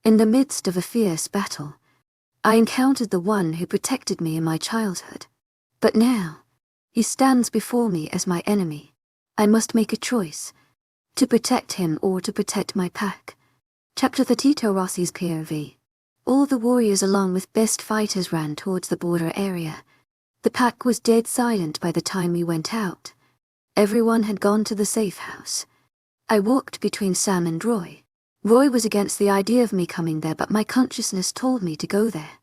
In the midst of a fierce battle, I encountered the one who protected me in my childhood. But now, he stands before me as my enemy. I must make a choice, to protect him or to protect my pack. Chapter 32. Rossi's POV. All the warriors along with best fighters ran towards the border area. The pack was dead silent by the time we went out. Everyone had gone to the safe house. I walked between Sam and Roy. Roy was against the idea of me coming there, but my consciousness told me to go there.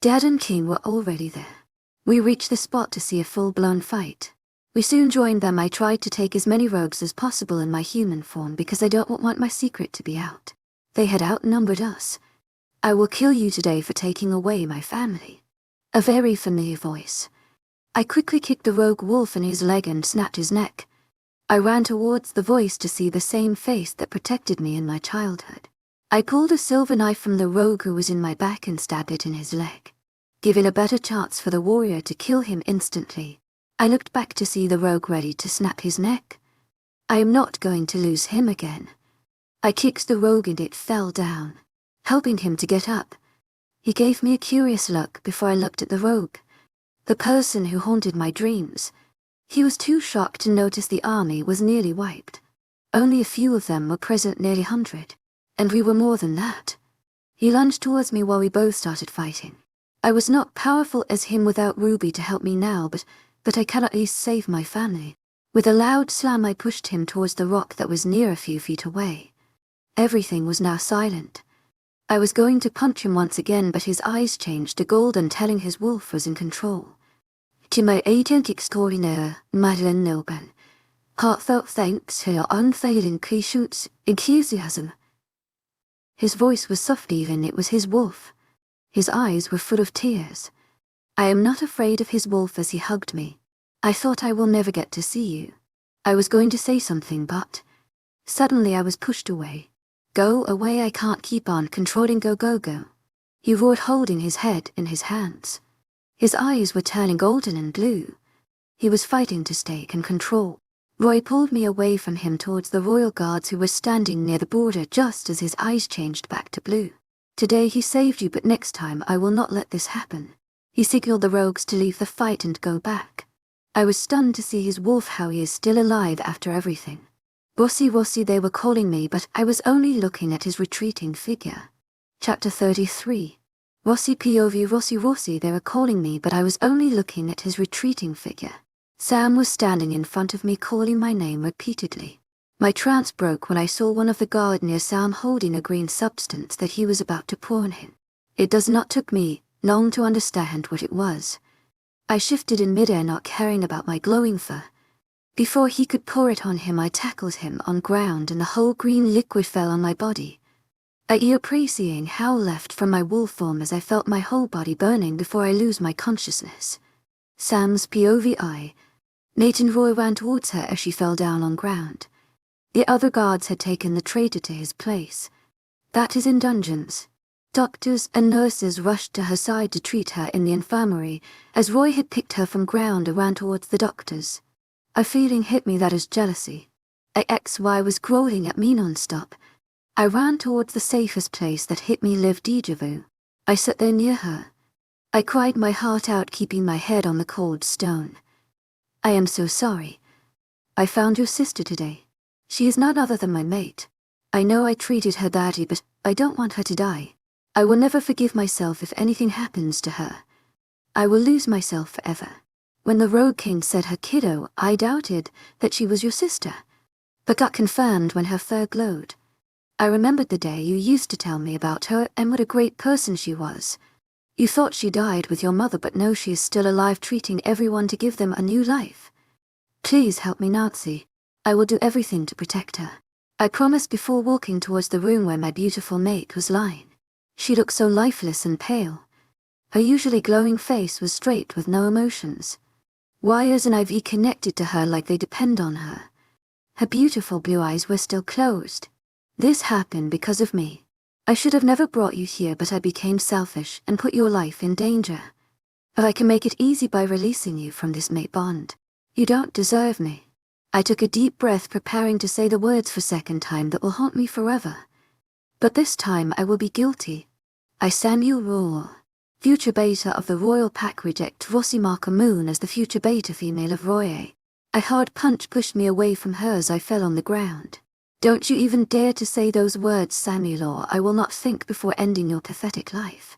Dad and King were already there. We reached the spot to see a full-blown fight. We soon joined them. I tried to take as many rogues as possible in my human form because I don't want my secret to be out. They had outnumbered us. I will kill you today for taking away my family. A very familiar voice. I quickly kicked the rogue wolf in his leg and snapped his neck. I ran towards the voice to see the same face that protected me in my childhood. I pulled a silver knife from the rogue who was in my back and stabbed it in his leg, giving a better chance for the warrior to kill him instantly. I looked back to see the rogue ready to snap his neck. I am not going to lose him again. I kicked the rogue and it fell down, helping him to get up. He gave me a curious look before I looked at the rogue, the person who haunted my dreams. He was too shocked to notice the army was nearly wiped. Only a few of them were present, nearly 100, and we were more than that. He lunged towards me while we both started fighting. I was not powerful as him without Ruby to help me now, but I can at least save my family. With a loud slam I pushed him towards the rock that was near a few feet away. Everything was now silent. I was going to punch him once again, but his eyes changed to golden, telling his wolf was in control. To my agent extraordinaire, Madeline Nilben, heartfelt thanks for your unfailing patience, enthusiasm. His voice was soft, even it was his wolf. His eyes were full of tears. I am not afraid of his wolf as he hugged me. I thought I will never get to see you. I was going to say something, but suddenly I was pushed away. Go away, I can't keep on controlling, go, go, go. He roared, holding his head in his hands. His eyes were turning golden and blue. He was fighting to stay in control. Roy pulled me away from him towards the royal guards who were standing near the border just as his eyes changed back to blue. Today he saved you, but next time I will not let this happen. He signaled the rogues to leave the fight and go back. I was stunned to see his wolf, how he is still alive after everything. Rossi, Rossi, they were calling me, but I was only looking at his retreating figure. Chapter 33. Rossi POV. Rossi, Rossi, they were calling me, but I was only looking at his retreating figure. Sam was standing in front of me, calling my name repeatedly. My trance broke when I saw one of the guard near Sam holding a green substance that he was about to pour on him. It does not took me long to understand what it was. I shifted in midair, not caring about my glowing fur. Before he could pour it on him, I tackled him on ground and the whole green liquid fell on my body. A ear-praising howl left from my wolf form as I felt my whole body burning before I lose my consciousness. Sam's POV. Nate and Roy ran towards her as she fell down on ground. The other guards had taken the traitor to his place. That is in dungeons. Doctors and nurses rushed to her side to treat her in the infirmary as Roy had picked her from ground and ran towards the doctors. A feeling hit me that is jealousy. XY was growling at me non-stop. I ran towards the safest place that hit me, live déjà vu. I sat there near her. I cried my heart out, keeping my head on the cold stone. I am so sorry. I found your sister today. She is none other than my mate. I know I treated her badly, but I don't want her to die. I will never forgive myself if anything happens to her. I will lose myself forever. When the Rogue King said her kiddo, I doubted that she was your sister, but got confirmed when her fur glowed. I remembered the day you used to tell me about her and what a great person she was. You thought she died with your mother, but no, she is still alive, treating everyone to give them a new life. Please help me, Nazi. I will do everything to protect her. I promised before walking towards the room where my beautiful mate was lying. She looked so lifeless and pale. Her usually glowing face was straight with no emotions. Wires and IV connected to her like they depend on her. Her beautiful blue eyes were still closed. This happened because of me. I should have never brought you here, but I became selfish and put your life in danger. But I can make it easy by releasing you from this mate bond. You don't deserve me. I took a deep breath, preparing to say the words for second time that will haunt me forever. But this time I will be guilty. I, Samuel Royal, future beta of the Royal Pack, reject Rossi Marker Moon as the future beta female of Royal. A hard punch pushed me away from her as I fell on the ground. Don't you even dare to say those words, Samuel, or I will not think before ending your pathetic life.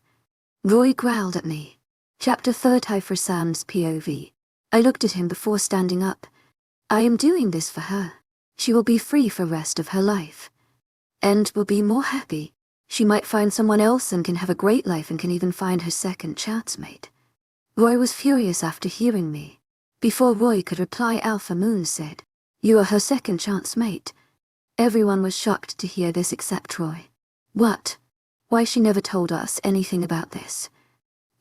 Roy growled at me. Chapter 30 for Sam's POV. I looked at him before standing up. I am doing this for her. She will be free for the rest of her life. And will be more happy. She might find someone else and can have a great life and can even find her second chance mate. Roy was furious after hearing me. Before Roy could reply, Alpha Moon said, "You are her second chance mate." Everyone was shocked to hear this except Roy. What? Why she never told us anything about this?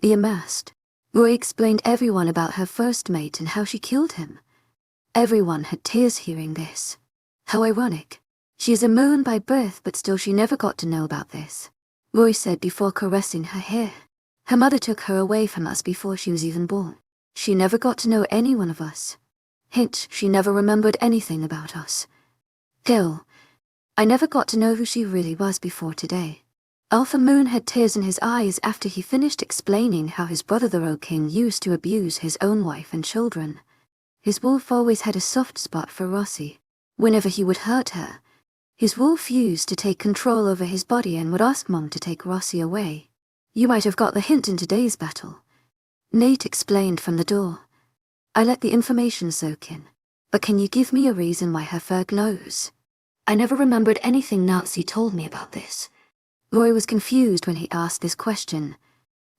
He amassed. Roy explained everyone about her first mate and how she killed him. Everyone had tears hearing this. How ironic. She is a moon by birth, but still she never got to know about this. Roy said before caressing her hair. Her mother took her away from us before she was even born. She never got to know any one of us. Hint, she never remembered anything about us. Hill. I never got to know who she really was before today. Alpha Moon had tears in his eyes after he finished explaining how his brother the Road King used to abuse his own wife and children. His wolf always had a soft spot for Rossi. Whenever he would hurt her, his wolf used to take control over his body and would ask Mom to take Rossi away. You might have got the hint in today's battle. Nate explained from the door. I let the information soak in. But can you give me a reason why her fur glows? I never remembered anything Nancy told me about this. Roy was confused when he asked this question.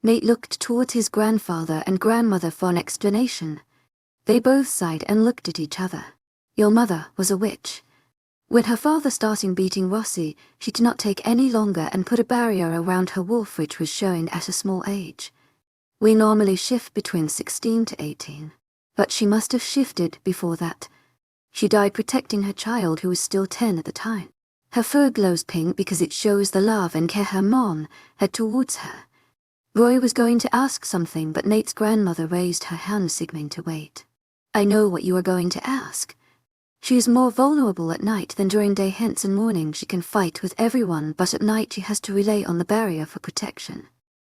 Nate looked towards his grandfather and grandmother for an explanation. They both sighed and looked at each other. Your mother was a witch. When her father started beating Rossi, she did not take any longer and put a barrier around her wolf, which was showing at a small age. We normally shift between 16 to 18. But she must have shifted before that. She died protecting her child, who was still 10 at the time. Her fur glows pink because it shows the love and care her mom had towards her. Roy was going to ask something, but Nate's grandmother raised her hand, signaling to wait. I know what you are going to ask. She is more vulnerable at night than during day, hence in morning she can fight with everyone, but at night she has to rely on the barrier for protection.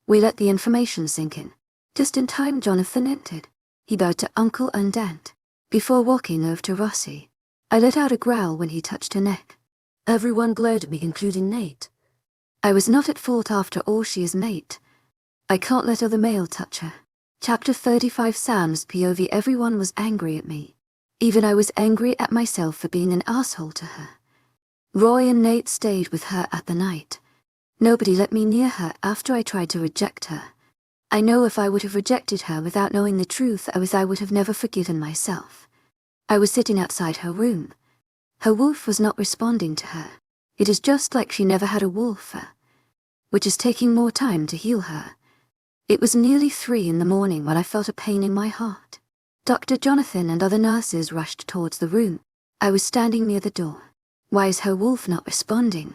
We let the information sink in. Just in time Jonathan entered. He bowed to Uncle and Aunt. Before walking over to Rossi, I let out a growl when he touched her neck. Everyone glared at me, including Nate. I was not at fault after all, she is mate. I can't let other male touch her. Chapter 35 Sam's POV. Everyone was angry at me. Even I was angry at myself for being an asshole to her. Roy and Nate stayed with her at the night. Nobody let me near her after I tried to reject her. I know if I would have rejected her without knowing the truth, I would have never forgiven myself. I was sitting outside her room. Her wolf was not responding to her. It is just like she never had a wolf, which is taking more time to heal her. It was nearly 3 in the morning when I felt a pain in my heart. Dr. Jonathan and other nurses rushed towards the room. I was standing near the door. Why is her wolf not responding?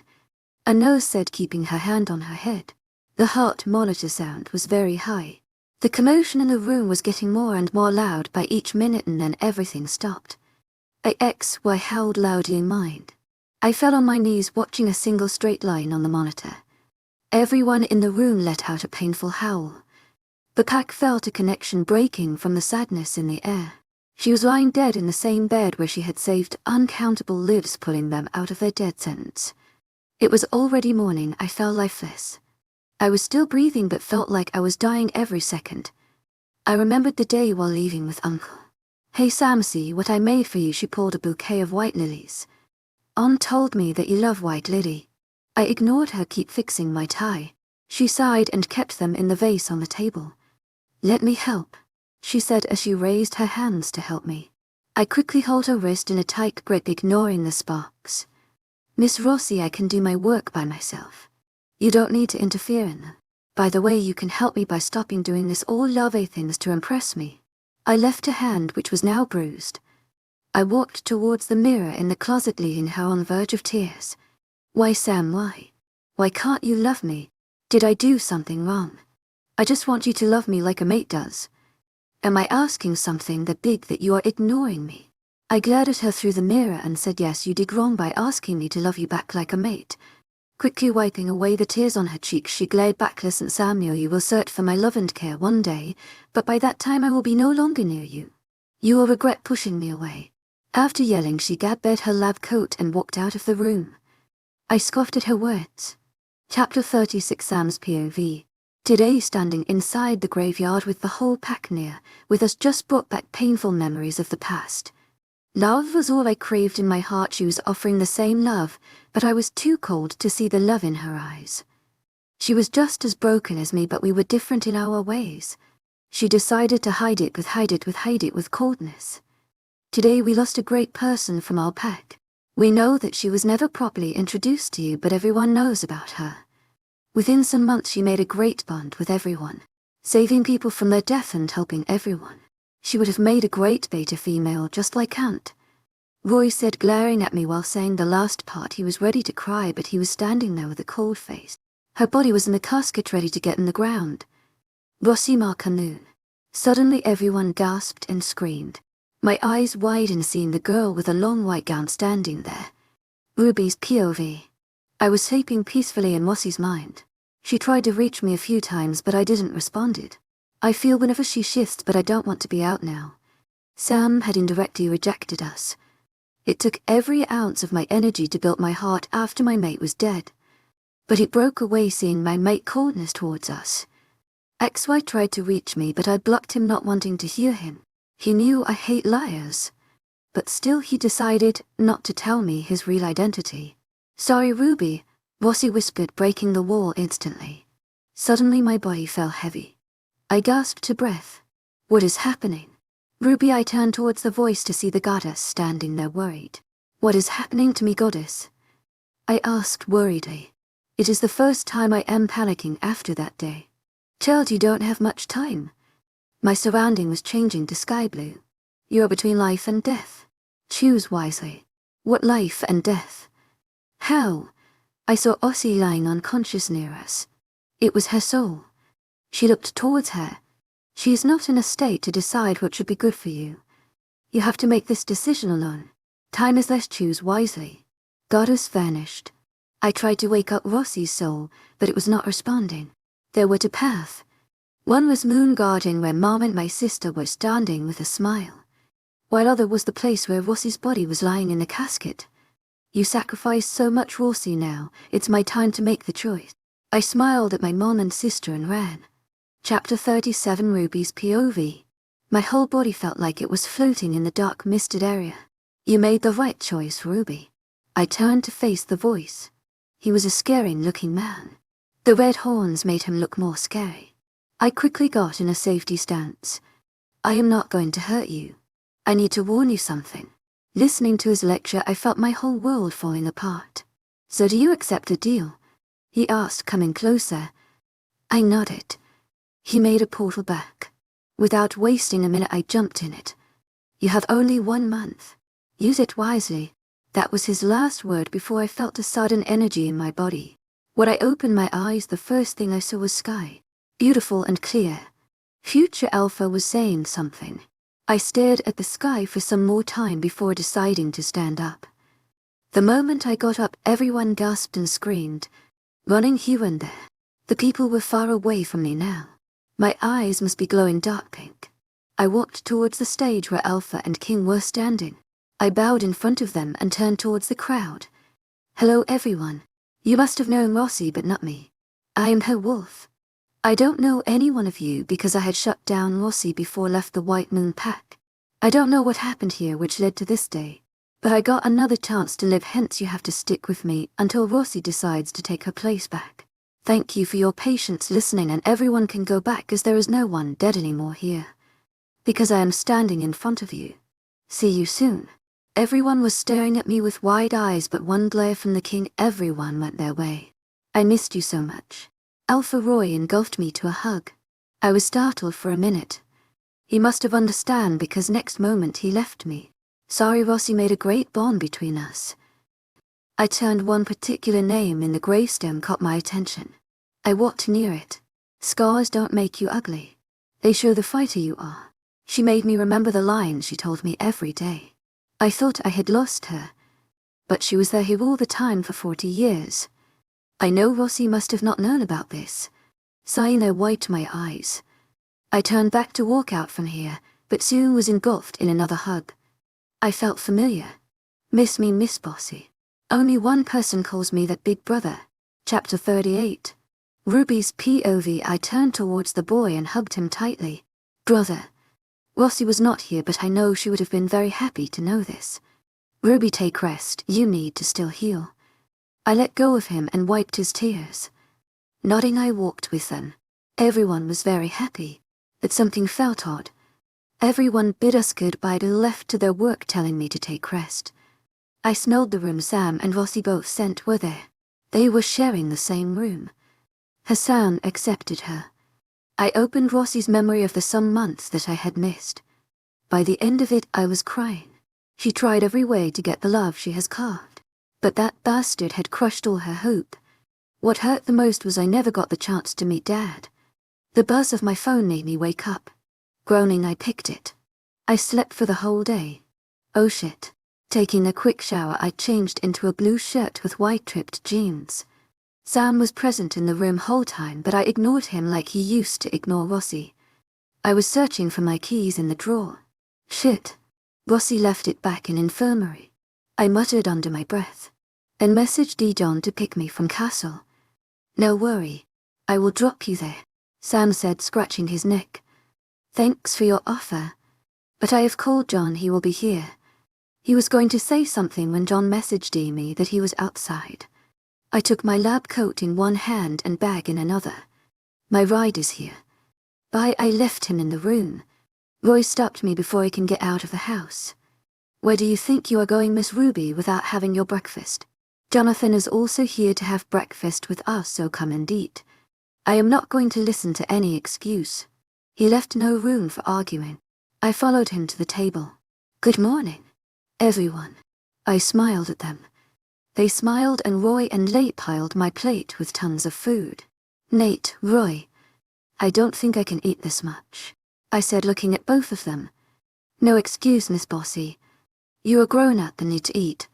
A nurse said, keeping her hand on her head. The heart monitor sound was very high. The commotion in the room was getting more and more loud by each minute, and then everything stopped. I howled loudly in mind. I fell on my knees watching a single straight line on the monitor. Everyone in the room let out a painful howl. The pack felt a connection breaking from the sadness in the air. She was lying dead in the same bed where she had saved uncountable lives, pulling them out of their dead sentence. It was already morning. I felt lifeless. I was still breathing but felt like I was dying every second. I remembered the day while leaving with Uncle. Hey Sam, see what I made for you. She pulled a bouquet of white lilies. Aunt told me that you love white lily. I ignored her, keep fixing my tie. She sighed and kept them in the vase on the table. Let me help, she said as she raised her hands to help me. I quickly held her wrist in a tight grip, ignoring the sparks. Miss Rossi, I can do my work by myself. You don't need to interfere in them. By the way, you can help me by stopping doing this all lovey things to impress me. I left her hand, which was now bruised. I walked towards the mirror in the closet, leaving her on the verge of tears. Why, Sam, why? Why can't you love me? Did I do something wrong? I just want you to love me like a mate does. Am I asking something that big that you are ignoring me? I glared at her through the mirror and said, yes, you did wrong by asking me to love you back like a mate. Quickly wiping away the tears on her cheeks, she glared back, "Listen, Samuel, you will search for my love and care one day, but by that time I will be no longer near you. You will regret pushing me away." After yelling, she gathered her lab coat and walked out of the room. I scoffed at her words. Chapter 36, Sam's POV. Today, standing inside the graveyard with the whole pack near, with us, just brought back painful memories of the past. Love was all I craved in my heart. She was offering the same love, but I was too cold to see the love in her eyes. She was just as broken as me, but we were different in our ways. She decided to hide it with coldness. Today we lost a great person from our pack. We know that she was never properly introduced to you, but everyone knows about her. Within some months she made a great bond with everyone, saving people from their death and helping everyone. She would have made a great beta female, just like Ant. Roy said, glaring at me while saying the last part. He was ready to cry, but he was standing there with a cold face. Her body was in the casket, ready to get in the ground. Rossi Markanoon. Suddenly everyone gasped and screamed. My eyes widened, seeing the girl with a long white gown standing there. Ruby's POV. I was sleeping peacefully in Rossi's mind. She tried to reach me a few times, but I didn't respond. I feel whenever she shifts, but I don't want to be out now. Sam had indirectly rejected us. It took every ounce of my energy to build my heart after my mate was dead. But it broke away seeing my mate coldness towards us. XY tried to reach me, but I blocked him, not wanting to hear him. He knew I hate liars. But still he decided not to tell me his real identity. "Sorry, Ruby," Rossi whispered, breaking the wall instantly. Suddenly my body felt heavy. I gasped for breath. What is happening? Ruby, I turned towards the voice to see the goddess standing there worried. What is happening to me, goddess? I asked worriedly. It is the first time I am panicking after that day. Child, you don't have much time. My surrounding was changing to sky blue. You are between life and death. Choose wisely. What life and death? How? I saw Ossie lying unconscious near us. It was her soul. She looked towards her. She is not in a state to decide what should be good for you. You have to make this decision alone. Time is less, choose wisely. Goddess vanished. I tried to wake up Rossi's soul, but it was not responding. There were two paths. One was Moon Garden, where Mom and my sister were standing with a smile, while other was the place where Rossi's body was lying in the casket. You sacrificed so much, Rossi. Now it's my time to make the choice. I smiled at my mom and sister and ran. Chapter 37, Ruby's POV. My whole body felt like it was floating in the dark, misted area. You made the right choice, Ruby. I turned to face the voice. He was a scary-looking man. The red horns made him look more scary. I quickly got in a safety stance. I am not going to hurt you. I need to warn you something. Listening to his lecture, I felt my whole world falling apart. So do you accept a deal? He asked, coming closer. I nodded. He made a portal back. Without wasting a minute, I jumped in it. You have only 1 month. Use it wisely. That was his last word before I felt a sudden energy in my body. When I opened my eyes, the first thing I saw was sky. Beautiful and clear. Future Alpha was saying something. I stared at the sky for some more time before deciding to stand up. The moment I got up, everyone gasped and screamed, running here and there. The people were far away from me now. My eyes must be glowing dark pink. I walked towards the stage where Alpha and King were standing. I bowed in front of them and turned towards the crowd. Hello, everyone. You must have known Rossi, but not me. I am her wolf. I don't know any one of you because I had shut down Rossi before I left the White Moon Pack. I don't know what happened here which led to this day, but I got another chance to live, hence you have to stick with me until Rossi decides to take her place back. Thank you for your patience listening, and everyone can go back as there is no one dead anymore here. Because I am standing in front of you. See you soon. Everyone was staring at me with wide eyes, but one glare from the king, everyone went their way. I missed you so much. Alpha Roy engulfed me to a hug. I was startled for a minute. He must have understood because next moment he left me. Sorry, Rossi made a great bond between us. I turned. One particular name in the gravestone caught my attention. I walked near it. Scars don't make you ugly. They show the fighter you are. She made me remember the lines she told me every day. I thought I had lost her, but she was there here all the time for 40 years. I know Rossi must have not known about this. Sighing, I wiped my eyes. I turned back to walk out from here, but soon was engulfed in another hug. I felt familiar. Miss me, Miss Bossy. Only one person calls me that, big brother. Chapter 38. Ruby's POV. I turned towards the boy and hugged him tightly. Brother. Rossi was not here, but I know she would have been very happy to know this. Ruby, take rest, you need to still heal. I let go of him and wiped his tears. Nodding, I walked with them. Everyone was very happy, but something felt odd. Everyone bid us goodbye and left to their work, telling me to take rest. I smelled the room Sam and Rossi both sent were there. They were sharing the same room. Hassan accepted her. I opened Rossi's memory of the some months that I had missed. By the end of it, I was crying. She tried every way to get the love she has carved, but that bastard had crushed all her hope. What hurt the most was I never got the chance to meet Dad. The buzz of my phone made me wake up. Groaning, I picked it. I slept for the whole day. Oh shit. Taking a quick shower, I changed into a blue shirt with white ripped jeans. Sam was present in the room whole time, but I ignored him like he used to ignore Rossi. I was searching for my keys in the drawer. Shit. Rossi left it back in infirmary. I muttered under my breath. And messaged Dijon to pick me from castle. No worry. I will drop you there, Sam said, scratching his neck. Thanks for your offer. But I have called John, he will be here. He was going to say something when John messaged me that he was outside. I took my lab coat in one hand and bag in another. My ride is here. Bye. I left him in the room. Roy stopped me before I can get out of the house. Where do you think you are going, Miss Ruby, without having your breakfast? Jonathan is also here to have breakfast with us, so come and eat. I am not going to listen to any excuse. He left no room for arguing. I followed him to the table. Good morning, everyone. I smiled at them. They smiled, and Roy and Nate piled my plate with tons of food. Nate, Roy, I don't think I can eat this much, I said, looking at both of them. No excuse, Miss Bossy. You're a grown-up and need to eat,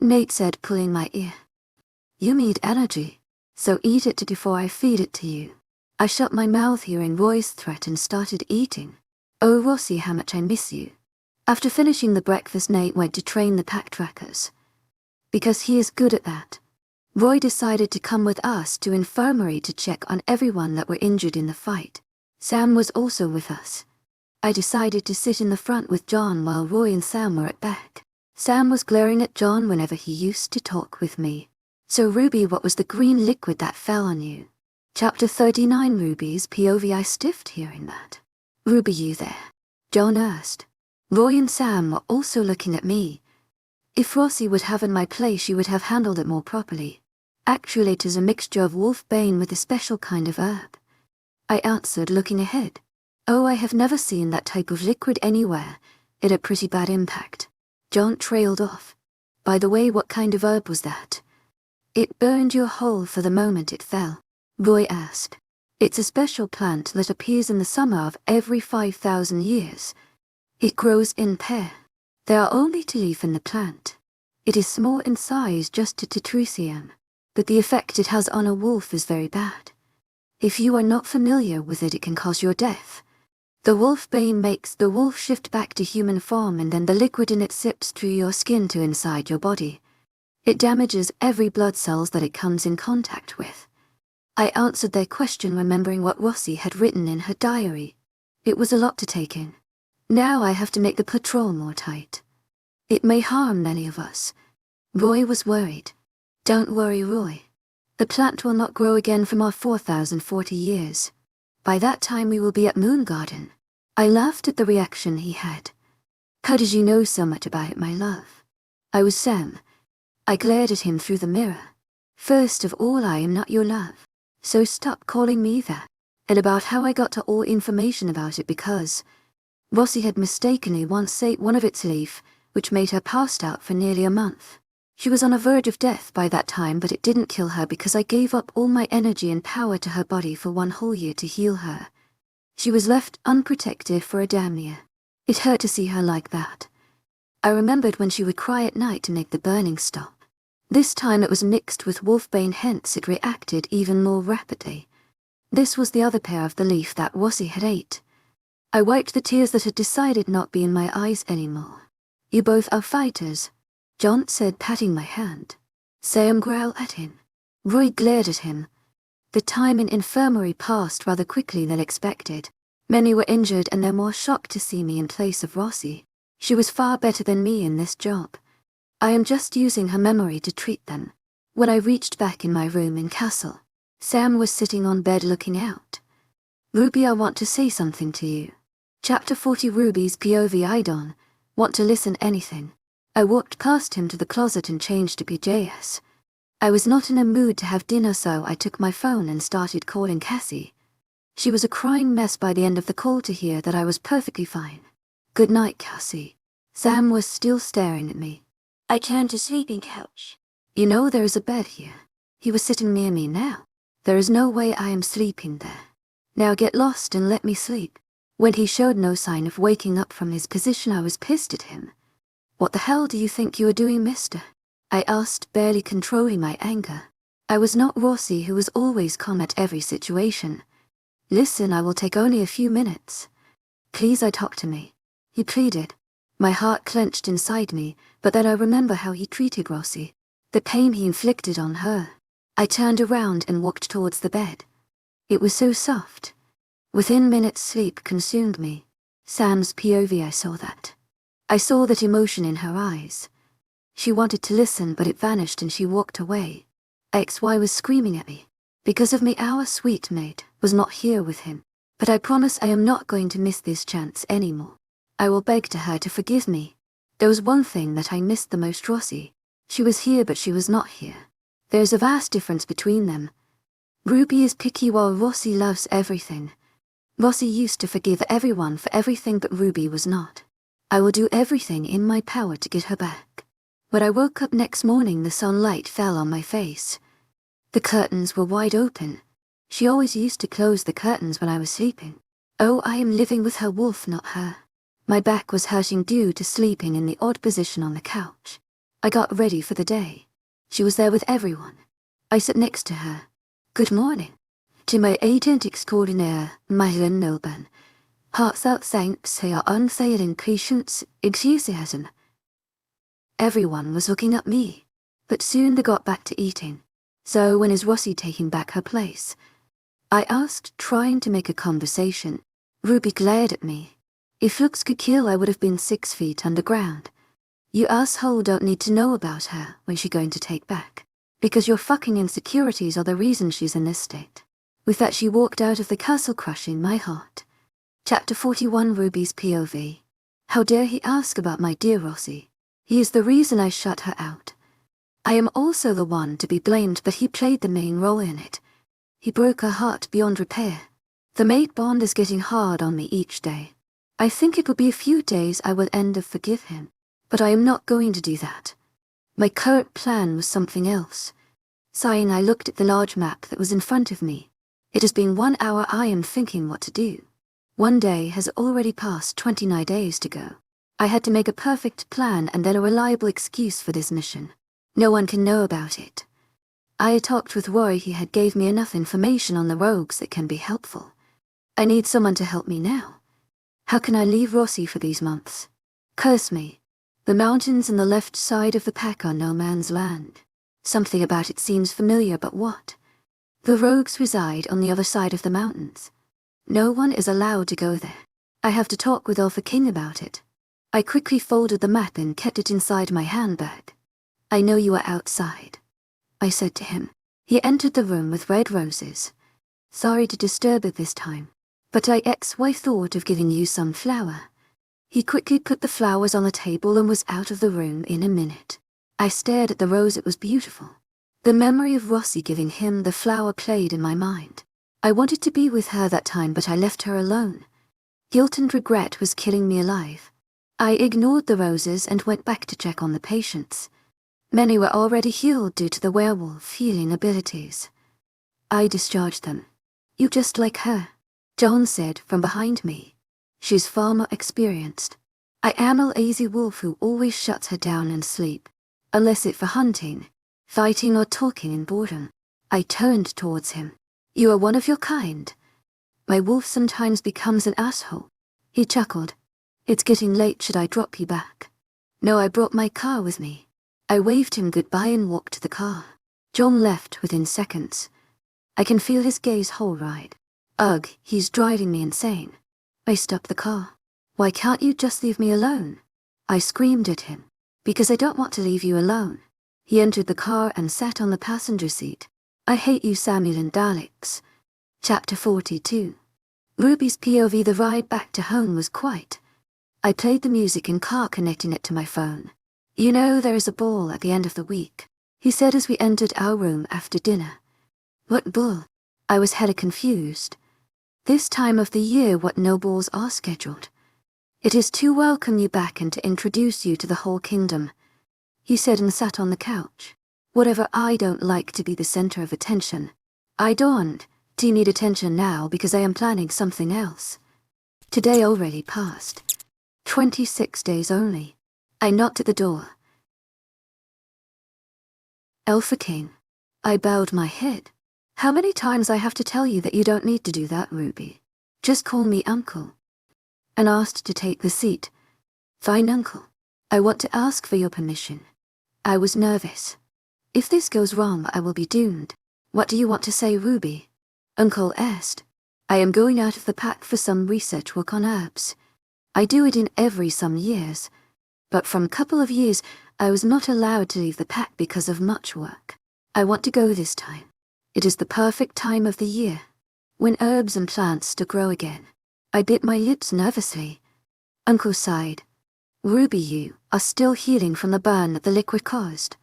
Nate said, pulling my ear. You need energy, so eat it before I feed it to you. I shut my mouth hearing Roy's threat and started eating. Oh, Rossi, how much I miss you. After finishing the breakfast, Nate went to train the pack trackers. Because he is good at that. Roy decided to come with us to infirmary to check on everyone that were injured in the fight. Sam was also with us. I decided to sit in the front with John while Roy and Sam were at back. Sam was glaring at John whenever he used to talk with me. So Ruby, what was the green liquid that fell on you? Chapter 39. Ruby's POV. I stiffed hearing that. Ruby, you there? John asked. Roy and Sam were also looking at me. If Rossi would have in my place, she would have handled it more properly. Actually, it is a mixture of wolf bane with a special kind of herb, I answered, looking ahead. Oh, I have never seen that type of liquid anywhere. It had pretty bad impact. John trailed off. By the way, what kind of herb was that? It burned your hole for the moment it fell, Roy asked. It's a special plant that appears in the summer of every 5,000 years. It grows in pair. There are only 2 leaves in the plant. It is small in size, just a tetrusium, but the effect it has on a wolf is very bad. If you are not familiar with it, it can cause your death. The wolf bane makes the wolf shift back to human form, and then the liquid in it sips through your skin to inside your body. It damages every blood cells that it comes in contact with. I answered their question, remembering what Rossi had written in her diary. It was a lot to take in. Now I have to make the patrol more tight. It may harm many of us. Roy was worried. Don't worry, Roy. The plant will not grow again for more 4,040 years. By that time we will be at Moon Garden. I laughed at the reaction he had. How did you know so much about it, my love? I was Sam. I glared at him through the mirror. First of all, I am not your love, so stop calling me that. And about how I got to all information about it, because Rossi had mistakenly once ate one of its leaf, which made her passed out for nearly a month. She was on the verge of death by that time, but it didn't kill her because I gave up all my energy and power to her body for 1 whole year to heal her. She was left unprotected for a damn year. It hurt to see her like that. I remembered when she would cry at night to make the burning stop. This time it was mixed with wolfbane, hence it reacted even more rapidly. This was the other pair of the leaf that Wossie had ate. I wiped the tears that had decided not be in my eyes anymore. "You both are fighters," John said, patting my hand. Sam growled at him. Roy glared at him. The time in infirmary passed rather quickly than expected. Many were injured and they're more shocked to see me in place of Rossi. She was far better than me in this job. I am just using her memory to treat them. When I reached back in my room in Castle, Sam was sitting on bed looking out. "Ruby, I want to say something to you." Chapter 40. Ruby's POV. I don't want to listen anything. I walked past him to the closet and changed to PJs. I was not in a mood to have dinner, so I took my phone and started calling Cassie. She was a crying mess by the end of the call to hear that I was perfectly fine. "Good night, Cassie." Sam was still staring at me. I turned to sleeping couch. "You know there is a bed here." He was sitting near me now. "There is no way I am sleeping there. Now get lost and let me sleep." When he showed no sign of waking up from his position, I was pissed at him. "What the hell do you think you are doing, mister?" I asked, barely controlling my anger. I was not Rossi, who was always calm at every situation. "Listen, I will take only a few minutes. Please, talk to me," he pleaded. My heart clenched inside me, but then I remember how he treated Rossi, the pain he inflicted on her. I turned around and walked towards the bed. It was so soft. Within minutes, sleep consumed me. Sam's POV. I saw that. I saw that emotion in her eyes. She wanted to listen, but it vanished and she walked away. XY was screaming at me. Because of me, our sweet mate was not here with him. But I promise I am not going to miss this chance anymore. I will beg to her to forgive me. There was one thing that I missed the most, Rossi. She was here, but she was not here. There's a vast difference between them. Ruby is picky while Rossi loves everything. Rossi used to forgive everyone for everything, but Ruby was not. I will do everything in my power to get her back. When I woke up next morning, the sunlight fell on my face. The curtains were wide open. She always used to close the curtains when I was sleeping. Oh, I am living with her wolf, not her. My back was hurting due to sleeping in the odd position on the couch. I got ready for the day. She was there with everyone. I sat next to her. "Good morning. To my agent extraordinaire, Myron Nolban. Heartfelt thanks for your unfailing patience, enthusiasm." Everyone was looking at me, but soon they got back to eating. "So when is Rossi taking back her place?" I asked, trying to make a conversation. Ruby glared at me. If looks could kill, I would have been 6 feet underground. "You asshole don't need to know about her when she going to take back. Because your fucking insecurities are the reason she's in this state." With that, she walked out of the castle, crushing my heart. Chapter 41. Ruby's POV. How dare he ask about my dear Rossi? He is the reason I shut her out. I am also the one to be blamed, but he played the main role in it. He broke her heart beyond repair. The mate bond is getting hard on me each day. I think it will be a few days I will end up forgive him, but I am not going to do that. My current plan was something else. Sighing, I looked at the large map that was in front of me. It has been 1 hour. I am thinking what to do. One day has already passed, 29 days to go. I had to make a perfect plan and then a reliable excuse for this mission. No one can know about it. I had talked with Roy. He had gave me enough information on the rogues that can be helpful. I need someone to help me now. How can I leave Rossi for these months? Curse me. The mountains on the left side of the pack are no man's land. Something about it seems familiar, but what? The rogues reside on the other side of the mountains. No one is allowed to go there. I have to talk with Alpha King about it. I quickly folded the map and kept it inside my handbag. "I know you are outside," I said to him. He entered the room with red roses. "Sorry to disturb it this time, but I thought of giving you some flower." He quickly put the flowers on the table and was out of the room in a minute. I stared at the rose. It was beautiful. The memory of Rossi giving him the flower played in my mind. I wanted to be with her that time, but I left her alone. Guilt and regret was killing me alive. I ignored the roses and went back to check on the patients. Many were already healed due to the werewolf healing abilities. I discharged them. "You just like her," John said from behind me. "She's far more experienced. I am a lazy wolf who always shuts her down and sleep, unless it's for hunting. fighting or talking in boredom. I turned towards him. You are one of your kind. My wolf sometimes becomes an asshole. He chuckled. It's getting late, should I drop you back? No, I brought my car with me. I waved him goodbye and walked to the car. John left within seconds. I can feel his gaze whole ride. Ugh, he's driving me insane. I stopped the car. Why can't you just leave me alone? I screamed at him. Because I don't want to leave you alone. He entered the car and sat on the passenger seat. I hate you, Samuel and Daleks. Chapter 42. Ruby's POV. The ride back to home was quiet. I played the music in car, connecting it to my phone. You know, there is a ball at the end of the week, he said as we entered our room after dinner. What ball? I was hella confused. This time of the year, what no balls are scheduled? It is to welcome you back and to introduce you to the whole kingdom, he said and sat on the couch. Whatever, I don't like to be the center of attention. I don't need attention now because I am planning something else. Today already passed. 26 days only. I knocked at the door. Alpha King. I bowed my head. How many times I have to tell you that you don't need to do that, Ruby? Just call me Uncle. And asked to take the seat. Fine, Uncle. I want to ask for your permission. I was nervous. If this goes wrong, I will be doomed. What do you want to say, Ruby? Uncle asked. I am going out of the pack for some research work on herbs. I do it in every some years. But from couple of years, I was not allowed to leave the pack because of much work. I want to go this time. It is the perfect time of the year, when herbs and plants to grow again. I bit my lips nervously. Uncle sighed. Ruby, you are still healing from the burn that the liquid caused.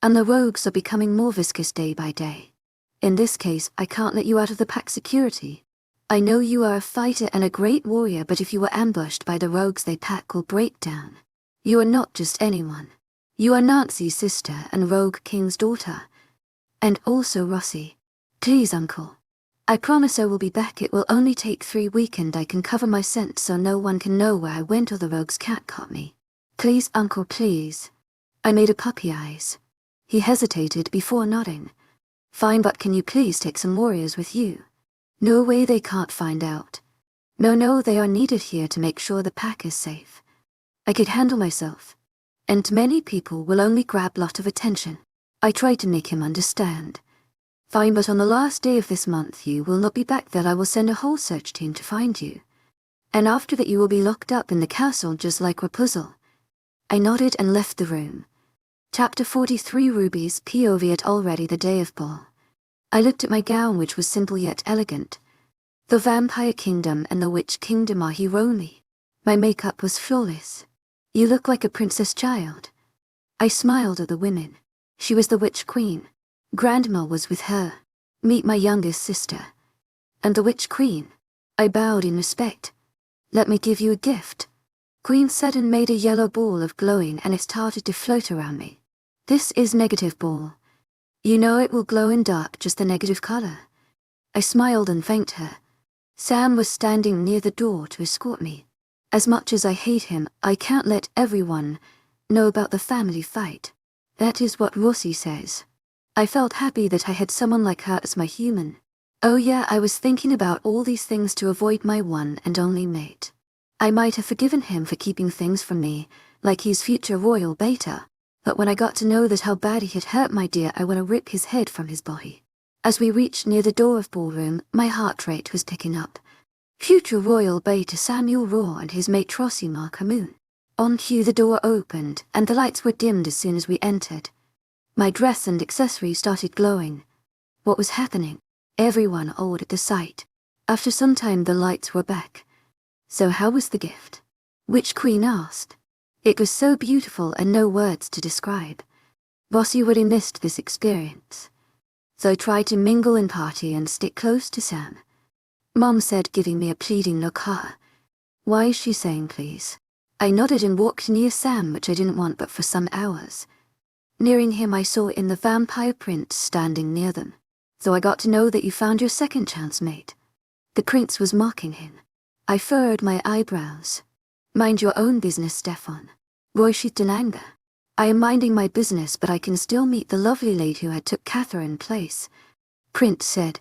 And the rogues are becoming more viscous day by day. In this case, I can't let you out of the pack security. I know you are a fighter and a great warrior, but if you were ambushed by the rogues, the pack will break down. You are not just anyone. You are Nancy's sister and Rogue King's daughter. And also Rossi. Please, Uncle. I promise I will be back. It will only take 3 weeks and I can cover my scent so no one can know where I went or the rogues can't caught me. Please, Uncle, please. I made a puppy eyes. He hesitated before nodding. Fine, but can you please take some warriors with you? No way, they can't find out. No, they are needed here to make sure the pack is safe. I could handle myself. And many people will only grab lot of attention. I tried to make him understand. Fine, but on the last day of this month you will not be back. That I will send a whole search team to find you. And after that you will be locked up in the castle just like Rapunzel. I nodded and left the room. Chapter 43. Ruby's POV. At already the day of ball. I looked at my gown, which was simple yet elegant. The vampire kingdom and the witch kingdom are here only. My makeup was flawless. You look like a princess child. I smiled at the women. She was the witch queen. Grandma was with her. Meet my youngest sister. And the witch queen. I bowed in respect. Let me give you a gift. Queen said and made a yellow ball of glowing, and it started to float around me. This is negative ball. You know it will glow in dark, just the negative color. I smiled and thanked her. Sam was standing near the door to escort me. As much as I hate him, I can't let everyone know about the family fight. That is what Rossi says. I felt happy that I had someone like her as my human. Oh yeah, I was thinking about all these things to avoid my one and only mate. I might have forgiven him for keeping things from me, like his future royal beta. But when I got to know that how bad he had hurt my dear, I want to rip his head from his body. As we reached near the door of ballroom, my heart rate was picking up. Future royal beta Samuel Raw and his mate Rossi Markamoon. On cue the door opened, and the lights were dimmed as soon as we entered. My dress and accessories started glowing. What was happening? Everyone awed at the sight. After some time the lights were back. So how was the gift? Witch Queen asked. It was so beautiful and no words to describe. Rossi really missed this experience. So I tried to mingle and party and stick close to Sam. Mom said, giving me a pleading look. Why is she saying please? I nodded and walked near Sam, which I didn't want, but for some hours. Nearing him I saw in the vampire prince standing near them. So I got to know that you found your second chance, mate. The prince was mocking him. I furrowed my eyebrows. Mind your own business, Stefan. Roy shit in anger. I am minding my business, but I can still meet the lovely lady who had took Catherine's place, Prince said.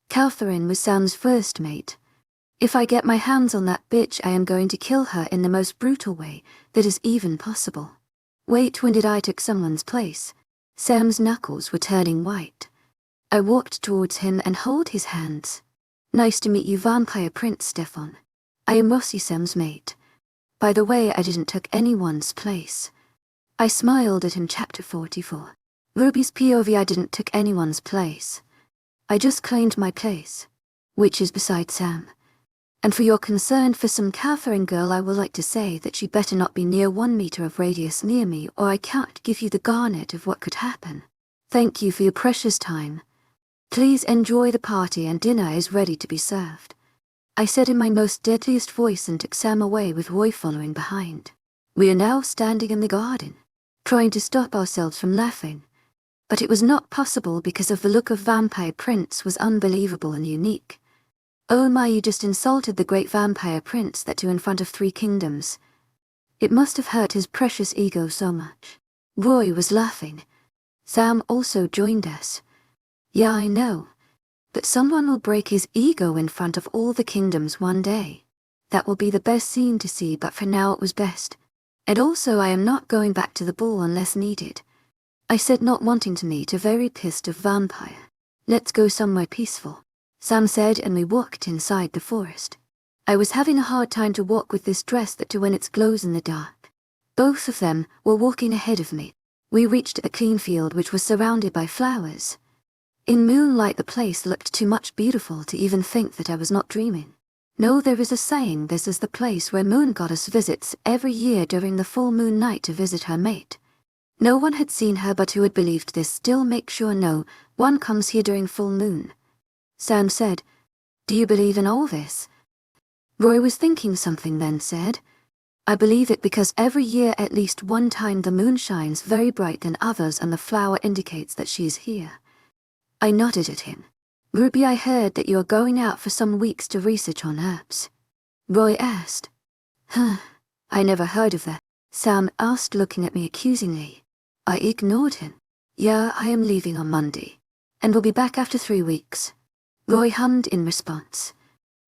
Catherine was Sam's first mate. If I get my hands on that bitch, I am going to kill her in the most brutal way that is even possible. Wait, when did I took someone's place? Sam's knuckles were turning white. I walked towards him and held his hands. Nice to meet you, Vampire Prince Stefan. I am Rossi, Sam's mate. By the way, I didn't took anyone's place. I smiled at him. Chapter 44. Ruby's POV. I didn't took anyone's place. I just claimed my place, which is beside Sam. And for your concern for some Catherine girl, I would like to say that she better not be near 1 meter of radius near me, or I can't give you the garnet of what could happen. Thank you for your precious time. Please enjoy the party, and dinner is ready to be served, I said in my most deadliest voice, and took Sam away with Roy following behind. We are now standing in the garden, trying to stop ourselves from laughing. But it was not possible because of the look of Vampire Prince was unbelievable and unique. Oh my, you just insulted the great Vampire Prince, that too in front of 3 kingdoms. It must have hurt his precious ego so much. Roy was laughing. Sam also joined us. Yeah, I know. But someone will break his ego in front of all the kingdoms one day. That will be the best scene to see, but for now it was best. And also I am not going back to the ball unless needed. I said, not wanting to meet a very pissed off vampire. Let's go somewhere peaceful, Sam said, and we walked inside the forest. I was having a hard time to walk with this dress that too when it glows in the dark. Both of them were walking ahead of me. We reached a clean field which was surrounded by flowers. In moonlight the place looked too much beautiful to even think that I was not dreaming. No, there is a saying, this is the place where Moon Goddess visits every year during the full moon night to visit her mate. No one had seen her, but who had believed this still make sure no one comes here during full moon. Sam said, do you believe in all this? Roy was thinking something, then said, I believe it because every year at least one time the moon shines very bright than others and the flower indicates that she is here. I nodded at him. Ruby, I heard that you are going out for some weeks to research on herbs. Roy asked. Huh, I never heard of that, Sam asked, looking at me accusingly. I ignored him. Yeah, I am leaving on Monday, and will be back after 3 weeks. Roy hummed in response.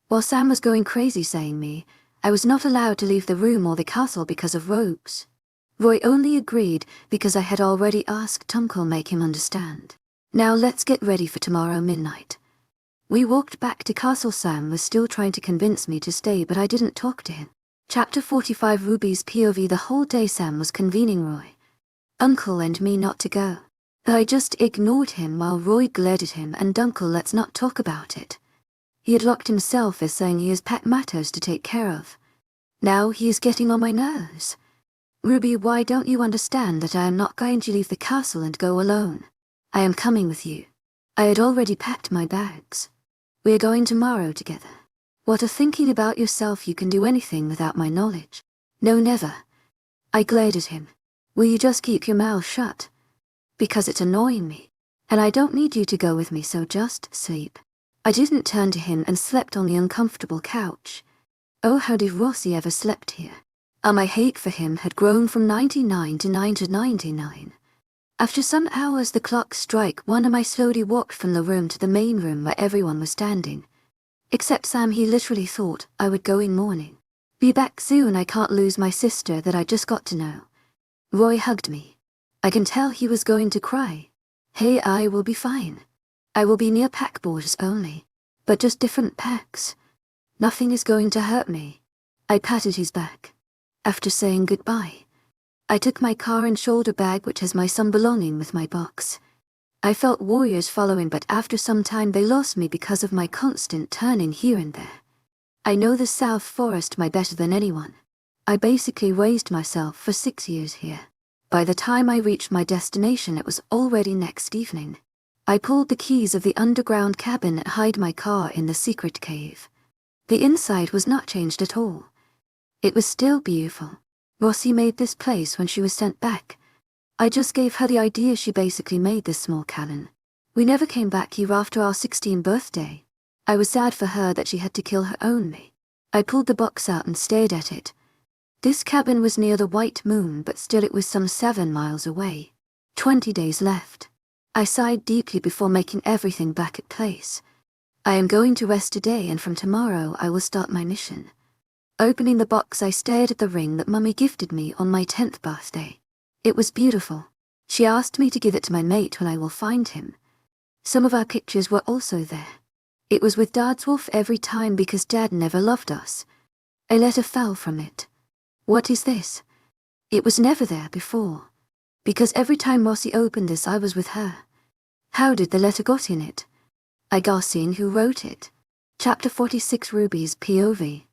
While Sam was going crazy saying me, I was not allowed to leave the room or the castle because of rogues. Roy only agreed because I had already asked Tunkel make him understand. Now let's get ready for tomorrow midnight. We walked back to castle. Sam was still trying to convince me to stay, but I didn't talk to him. Chapter 45. Ruby's POV. The whole day Sam was convening Roy, Uncle and me not to go. I just ignored him while Roy glared at him, and Uncle, let's not talk about it. He had locked himself as saying he has pet matters to take care of. Now he is getting on my nerves. Ruby, why don't you understand that I am not going to leave the castle and go alone? I am coming with you. I had already packed my bags. We are going tomorrow together. What are thinking about yourself? You can do anything without my knowledge. No, never. I glared at him. Will you just keep your mouth shut? Because it's annoying me, and I don't need you to go with me, so just sleep. I didn't turn to him and slept on the uncomfortable couch. Oh, how did Rossi ever slept here? My hate for him had grown from 99 to 99. After some hours the clock struck 1 and I slowly walked from the room to the main room where everyone was standing. Except Sam. He literally thought I would go in morning. Be back soon, I can't lose my sister that I just got to know. Roy hugged me. I can tell he was going to cry. Hey, I will be fine. I will be near pack borders only, but just different packs. Nothing is going to hurt me. I patted his back. After saying goodbye, I took my car and shoulder bag, which has my some belonging, with my box. I felt warriors following, but after some time they lost me because of my constant turning here and there. I know the South Forest my better than anyone. I basically raised myself for 6 years here. By the time I reached my destination it was already next evening. I pulled the keys of the underground cabin and hid my car in the secret cave. The inside was not changed at all. It was still beautiful. Rossi made this place when she was sent back. I just gave her the idea. She basically made this small cabin. We never came back here after our 16th birthday. I was sad for her that she had to kill her only. I pulled the box out and stared at it. This cabin was near the white moon, but still it was some 7 miles away. 20 days left. I sighed deeply before making everything back at place. I am going to rest today, and from tomorrow I will start my mission. Opening the box, I stared at the ring that Mummy gifted me on my 10th birthday. It was beautiful. She asked me to give it to my mate when I will find him. Some of our pictures were also there. It was with Dad's wolf every time because Dad never loved us. A letter fell from it. What is this? It was never there before. Because every time Rossi opened this, I was with her. How did the letter got in it? I gasped, seeing who wrote it. Chapter 46, Ruby's POV.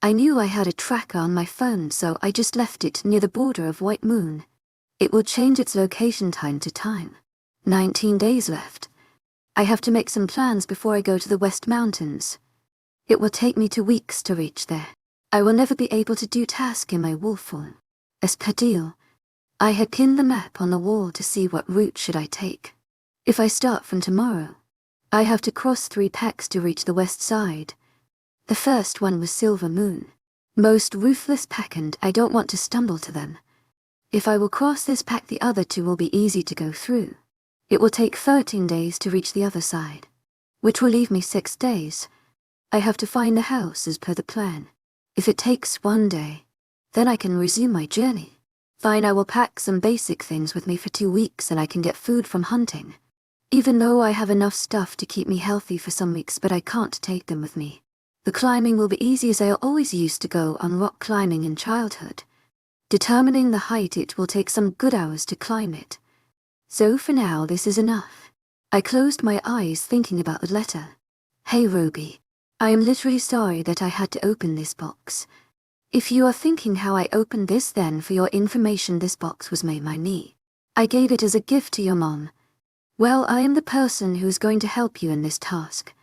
I knew I had a tracker on my phone, so I just left it near the border of White Moon. It will change its location time to time. 19 days left. I have to make some plans before I go to the West Mountains. It will take me 2 weeks to reach there. I will never be able to do tasks in my wolf form. As per deal, I had pinned the map on the wall to see what route should I take. If I start from tomorrow, I have to cross 3 packs to reach the west side. The first one was Silver Moon. Most ruthless pack, and I don't want to stumble to them. If I will cross this pack, the other 2 will be easy to go through. It will take 13 days to reach the other side, which will leave me 6 days. I have to find the house as per the plan. If it takes 1 day, then I can resume my journey. Fine, I will pack some basic things with me for 2 weeks, and I can get food from hunting. Even though I have enough stuff to keep me healthy for some weeks, but I can't take them with me. The climbing will be easy, as I always used to go on rock climbing in childhood. Determining the height, it will take some good hours to climb it. So for now, this is enough. I closed my eyes thinking about the letter. Hey Ruby, I am literally sorry that I had to open this box. If you are thinking how I opened this, then for your information, this box was made by me. I gave it as a gift to your mom. Well, I am the person who is going to help you in this task.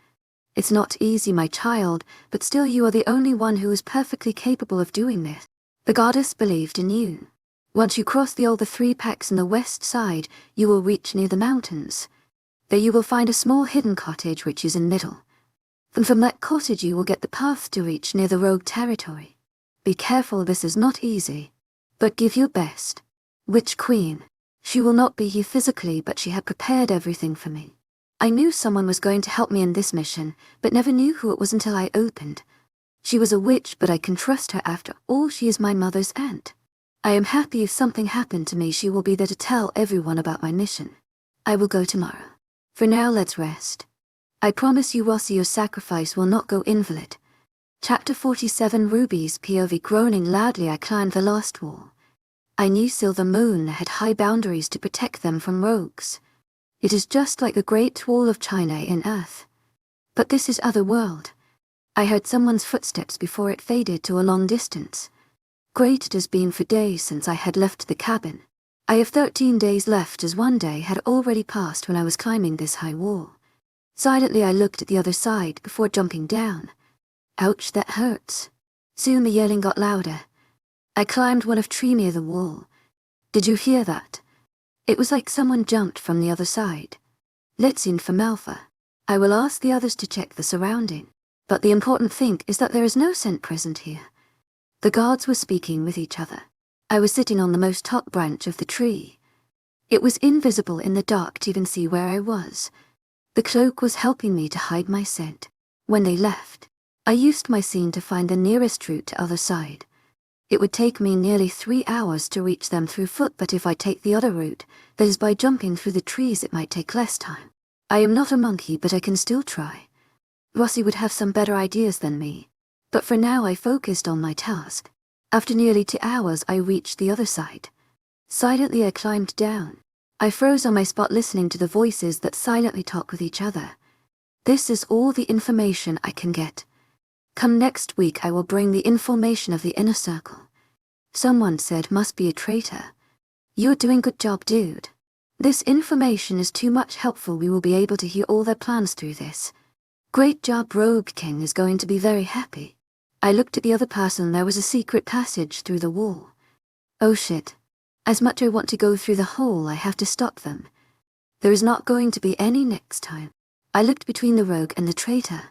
It's not easy, my child, but still you are the only one who is perfectly capable of doing this. The goddess believed in you. Once you cross the 3 packs on the west side, you will reach near the mountains. There you will find a small hidden cottage which is in middle. Then from that cottage you will get the path to reach near the rogue territory. Be careful, this is not easy. But give your best. Witch Queen. She will not be here physically, but she had prepared everything for me. I knew someone was going to help me in this mission, but never knew who it was until I opened. She was a witch, but I can trust her. After all, she is my mother's aunt. I am happy if something happened to me, she will be there to tell everyone about my mission. I will go tomorrow. For now, let's rest. I promise you, Rossi, your sacrifice will not go invalid. Chapter 47, Ruby's POV. Groaning loudly, I climbed the last wall. I knew Silver Moon had high boundaries to protect them from rogues. It is just like the Great Wall of China in Earth. But this is other world. I heard someone's footsteps before it faded to a long distance. Great it has been for days since I had left the cabin. I have 13 days left, as 1 day had already passed when I was climbing this high wall. Silently I looked at the other side before jumping down. Ouch, that hurts. Soon the yelling got louder. I climbed one of tree near the wall. Did you hear that? It was like someone jumped from the other side. Let's in for Malfa. I will ask the others to check the surrounding. But the important thing is that there is no scent present here. The guards were speaking with each other. I was sitting on the most top branch of the tree. It was invisible in the dark to even see where I was. The cloak was helping me to hide my scent. When they left, I used my scene to find the nearest route to other side. It would take me nearly 3 hours to reach them through foot, but if I take the other route, that is by jumping through the trees, it might take less time. I am not a monkey, but I can still try. Rossi would have some better ideas than me. But for now I focused on my task. After nearly 2 hours I reached the other side. Silently I climbed down. I froze on my spot, listening to the voices that silently talk with each other. This is all the information I can get. Come next week I will bring the information of the inner circle. Someone said must be a traitor. You're doing good job, dude. This information is too much helpful. We will be able to hear all their plans through this. Great job, Rogue King is going to be very happy. I looked at the other person. There was a secret passage through the wall. Oh shit. As much I want to go through the hole, I have to stop them. There is not going to be any next time. I looked between the rogue and the traitor.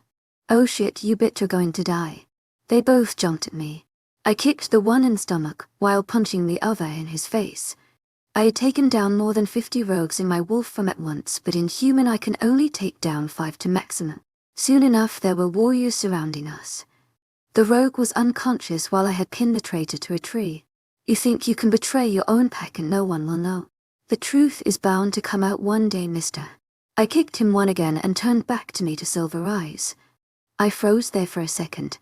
Oh shit, you bitch are going to die. They both jumped at me. I kicked the one in stomach while punching the other in his face. I had taken down more than 50 rogues in my wolf form at once, but in human I can only take down 5 to maximum. Soon enough there were warriors surrounding us. The rogue was unconscious while I had pinned the traitor to a tree. You think you can betray your own pack and no one will know. The truth is bound to come out one day, mister. I kicked him one again and turned back to me to silver eyes. I froze there for a second.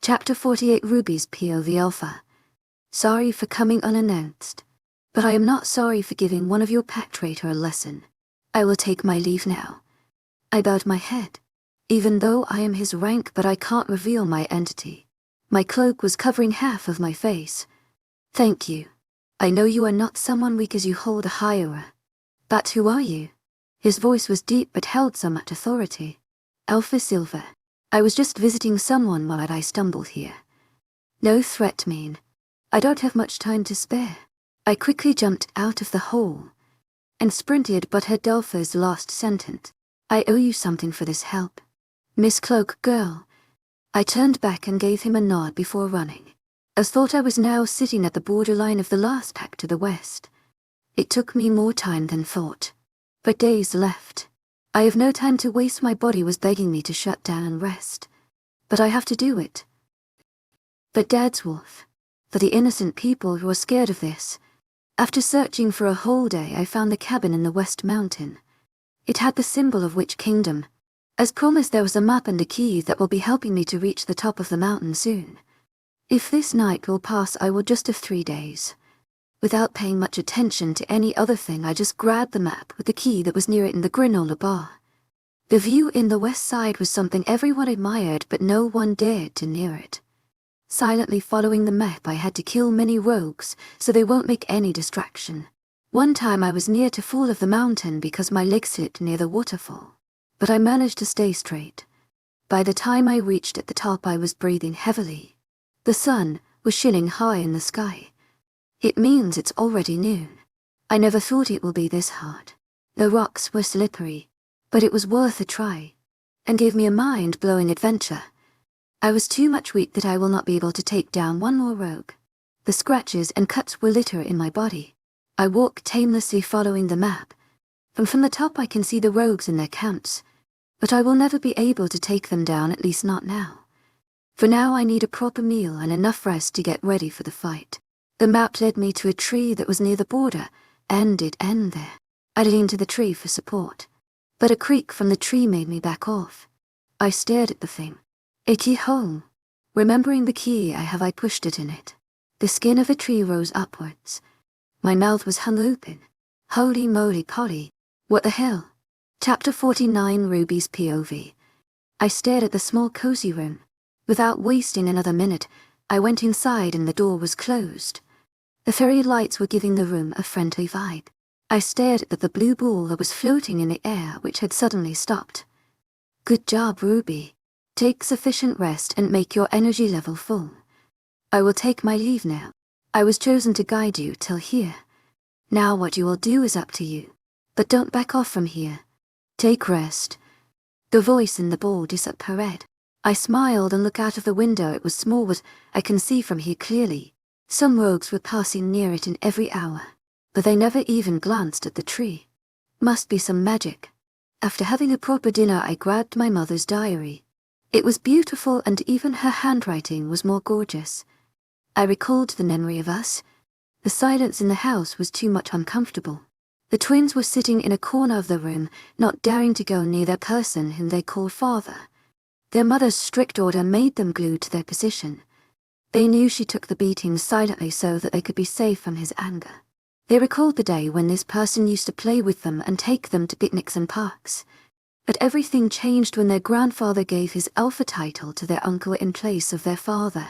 Chapter 48 Ruby's POV Alpha. Sorry for coming unannounced. But I am not sorry for giving one of your pack traitor a lesson. I will take my leave now. I bowed my head. Even though I am his rank, but I can't reveal my entity. My cloak was covering half of my face. Thank you. I know you are not someone weak as you hold a higher. But who are you? His voice was deep but held so much authority. Alpha Silver. I was just visiting someone while I stumbled here. No threat, mean. I don't have much time to spare. I quickly jumped out of the hole and sprinted but heard Delpha's last sentence. I owe you something for this help. Miss Cloak Girl. I turned back and gave him a nod before running. I thought I was now sitting at the borderline of the last pack to the west. It took me more time than thought. But days left. I have no time to waste. My body was begging me to shut down and rest. But I have to do it. But Dad's wolf. For the innocent people who are scared of this. After searching for a whole day, I found the cabin in the West Mountain. It had the symbol of Witch Kingdom. As promised, there was a map and a key that will be helping me to reach the top of the mountain soon. If this night will pass, I will just have 3 days. Without paying much attention to any other thing, I just grabbed the map with the key that was near it in the granola bar. The view in the west side was something everyone admired, but no one dared to near it. Silently following the map, I had to kill many rogues, so they won't make any distraction. One time I was near to fall off the mountain because my leg slipped near the waterfall. But I managed to stay straight. By the time I reached at the top, I was breathing heavily. The sun was shining high in the sky. It means it's already noon. I never thought it would be this hard. The rocks were slippery, but it was worth a try, and gave me a mind-blowing adventure. I was too much weak that I will not be able to take down one more rogue. The scratches and cuts were litter in my body. I walked aimlessly following the map. From the top I can see the rogues in their camps, but I will never be able to take them down, at least not now. For now I need a proper meal and enough rest to get ready for the fight. The map led me to a tree that was near the border, and it ended there. I leaned to the tree for support, but a creak from the tree made me back off. I stared at the thing. A keyhole. Remembering the key I pushed it in it. The skin of a tree rose upwards. My mouth was hung open. Holy moly Polly. What the hell? Chapter 49 Ruby's POV. I stared at the small cozy room. Without wasting another minute, I went inside and the door was closed. The fairy lights were giving the room a friendly vibe. I stared at the blue ball that was floating in the air, which had suddenly stopped. Good job, Ruby. Take sufficient rest and make your energy level full. I will take my leave now. I was chosen to guide you till here. Now what you will do is up to you. But don't back off from here. Take rest. The voice in the ball disappeared. I smiled and looked out of the window. It was small, but I can see from here clearly. Some rogues were passing near it in every hour, but they never even glanced at the tree. Must be some magic. After having a proper dinner, I grabbed my mother's diary. It was beautiful, and even her handwriting was more gorgeous. I recalled the memory of us. The silence in the house was too much uncomfortable. The twins were sitting in a corner of the room, not daring to go near their person whom they called father. Their mother's strict order made them glued to their position. They knew she took the beating silently so that they could be safe from his anger. They recalled the day when this person used to play with them and take them to picnics and parks. But everything changed when their grandfather gave his alpha title to their uncle in place of their father.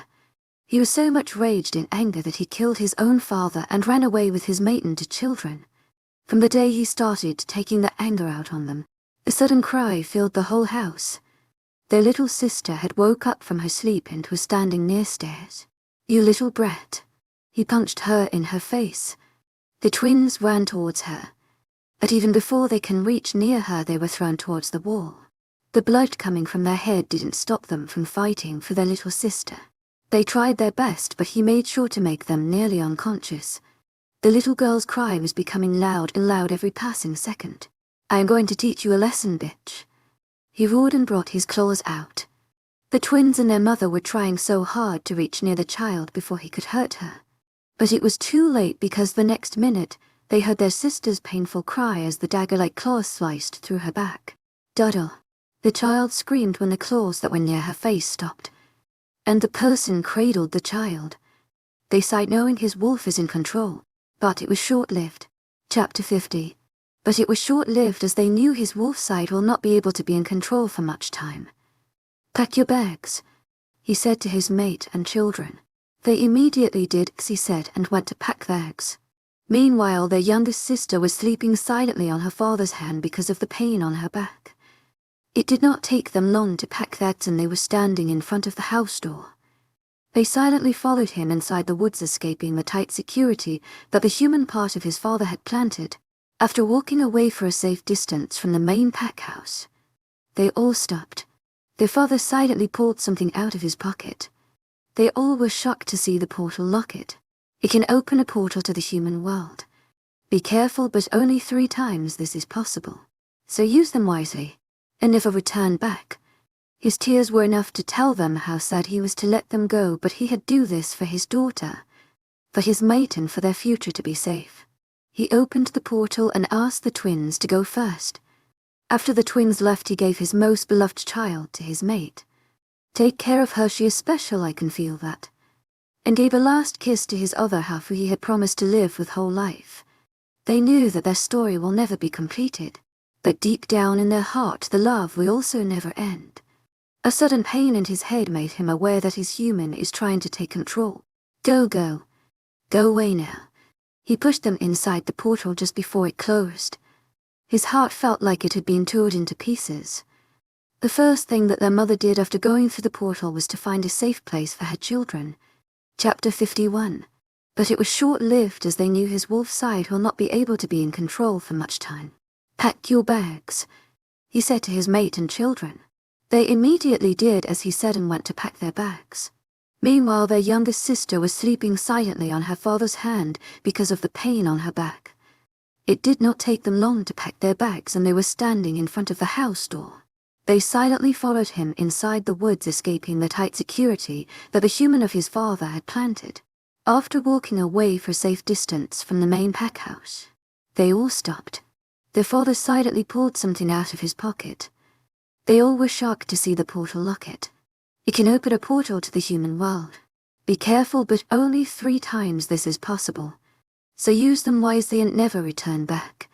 He was so much raged in anger that he killed his own father and ran away with his mate and 2 children. From the day he started taking the anger out on them, a sudden cry filled the whole house. Their little sister had woke up from her sleep and was standing near stairs. You little brat. He punched her in her face. The twins ran towards her. But even before they can reach near her, they were thrown towards the wall. The blood coming from their head didn't stop them from fighting for their little sister. They tried their best, but he made sure to make them nearly unconscious. The little girl's cry was becoming loud and loud every passing second. "I am going to teach you a lesson, bitch." He roared and brought his claws out. The twins and their mother were trying so hard to reach near the child before he could hurt her. But it was too late, because the next minute, they heard their sister's painful cry as the dagger-like claws sliced through her back. "Duddle!" The child screamed when the claws that were near her face stopped. And the person cradled the child. They sighed, knowing his wolf is in control, but it was short-lived. Chapter 50. But it was short-lived, as they knew his wolf side will not be able to be in control for much time. "Pack your bags," he said to his mate and children. They immediately did as he said and went to pack bags. Meanwhile, their youngest sister was sleeping silently on her father's hand because of the pain on her back. It did not take them long to pack bags, and they were standing in front of the house door. They silently followed him inside the woods, escaping the tight security that the human part of his father had planted. After walking away for a safe distance from the main pack house, they all stopped. Their father silently pulled something out of his pocket. They all were shocked to see the portal locket. "It can open a portal to the human world. Be careful, but only 3 times this is possible. So use them wisely, and never return back." His tears were enough to tell them how sad he was to let them go, but he had do this for his daughter, for his mate, and for their future to be safe. He opened the portal and asked the twins to go first. After the twins left, he gave his most beloved child to his mate. "Take care of her, she is special, I can feel that," and gave a last kiss to his other half, who he had promised to live with whole life. They knew that their story will never be completed, but deep down in their heart the love will also never end. A sudden pain in his head made him aware that his human is trying to take control. Go away now." He pushed them inside the portal just before it closed. His heart felt like it had been torn into pieces. The first thing that their mother did after going through the portal was to find a safe place for her children. Chapter 51. But it was short-lived, as they knew his wolf side will not be able to be in control for much time. "Pack your bags," he said to his mate and children. They immediately did as he said and went to pack their bags. Meanwhile, their youngest sister was sleeping silently on her father's hand because of the pain on her back. It did not take them long to pack their bags, and they were standing in front of the house door. They silently followed him inside the woods, escaping the tight security that the human of his father had planted. After walking away for a safe distance from the main pack house, they all stopped. Their father silently pulled something out of his pocket. They all were shocked to see the portal locket. "It can open a portal to the human world. Be careful, but only 3 times this is possible. So use them wisely and never return back."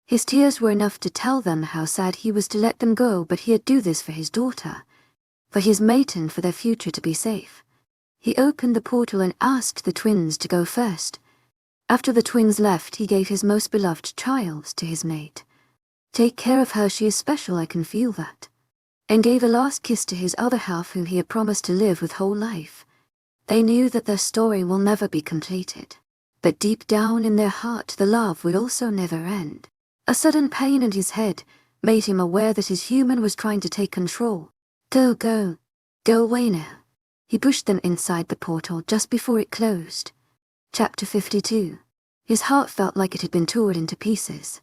His tears were enough to tell them how sad he was to let them go, but he had do this for his daughter, for his mate, and for their future to be safe. He opened the portal and asked the twins to go first. After the twins left, he gave his most beloved child to his mate. "Take care of her, she is special, I can feel that," and gave a last kiss to his other half, whom he had promised to live with whole life. They knew that their story will never be completed, but deep down in their heart the love would also never end. A sudden pain in his head made him aware that his human was trying to take control. Go away now." He pushed them inside the portal just before it closed. Chapter 52. His heart felt like it had been torn into pieces.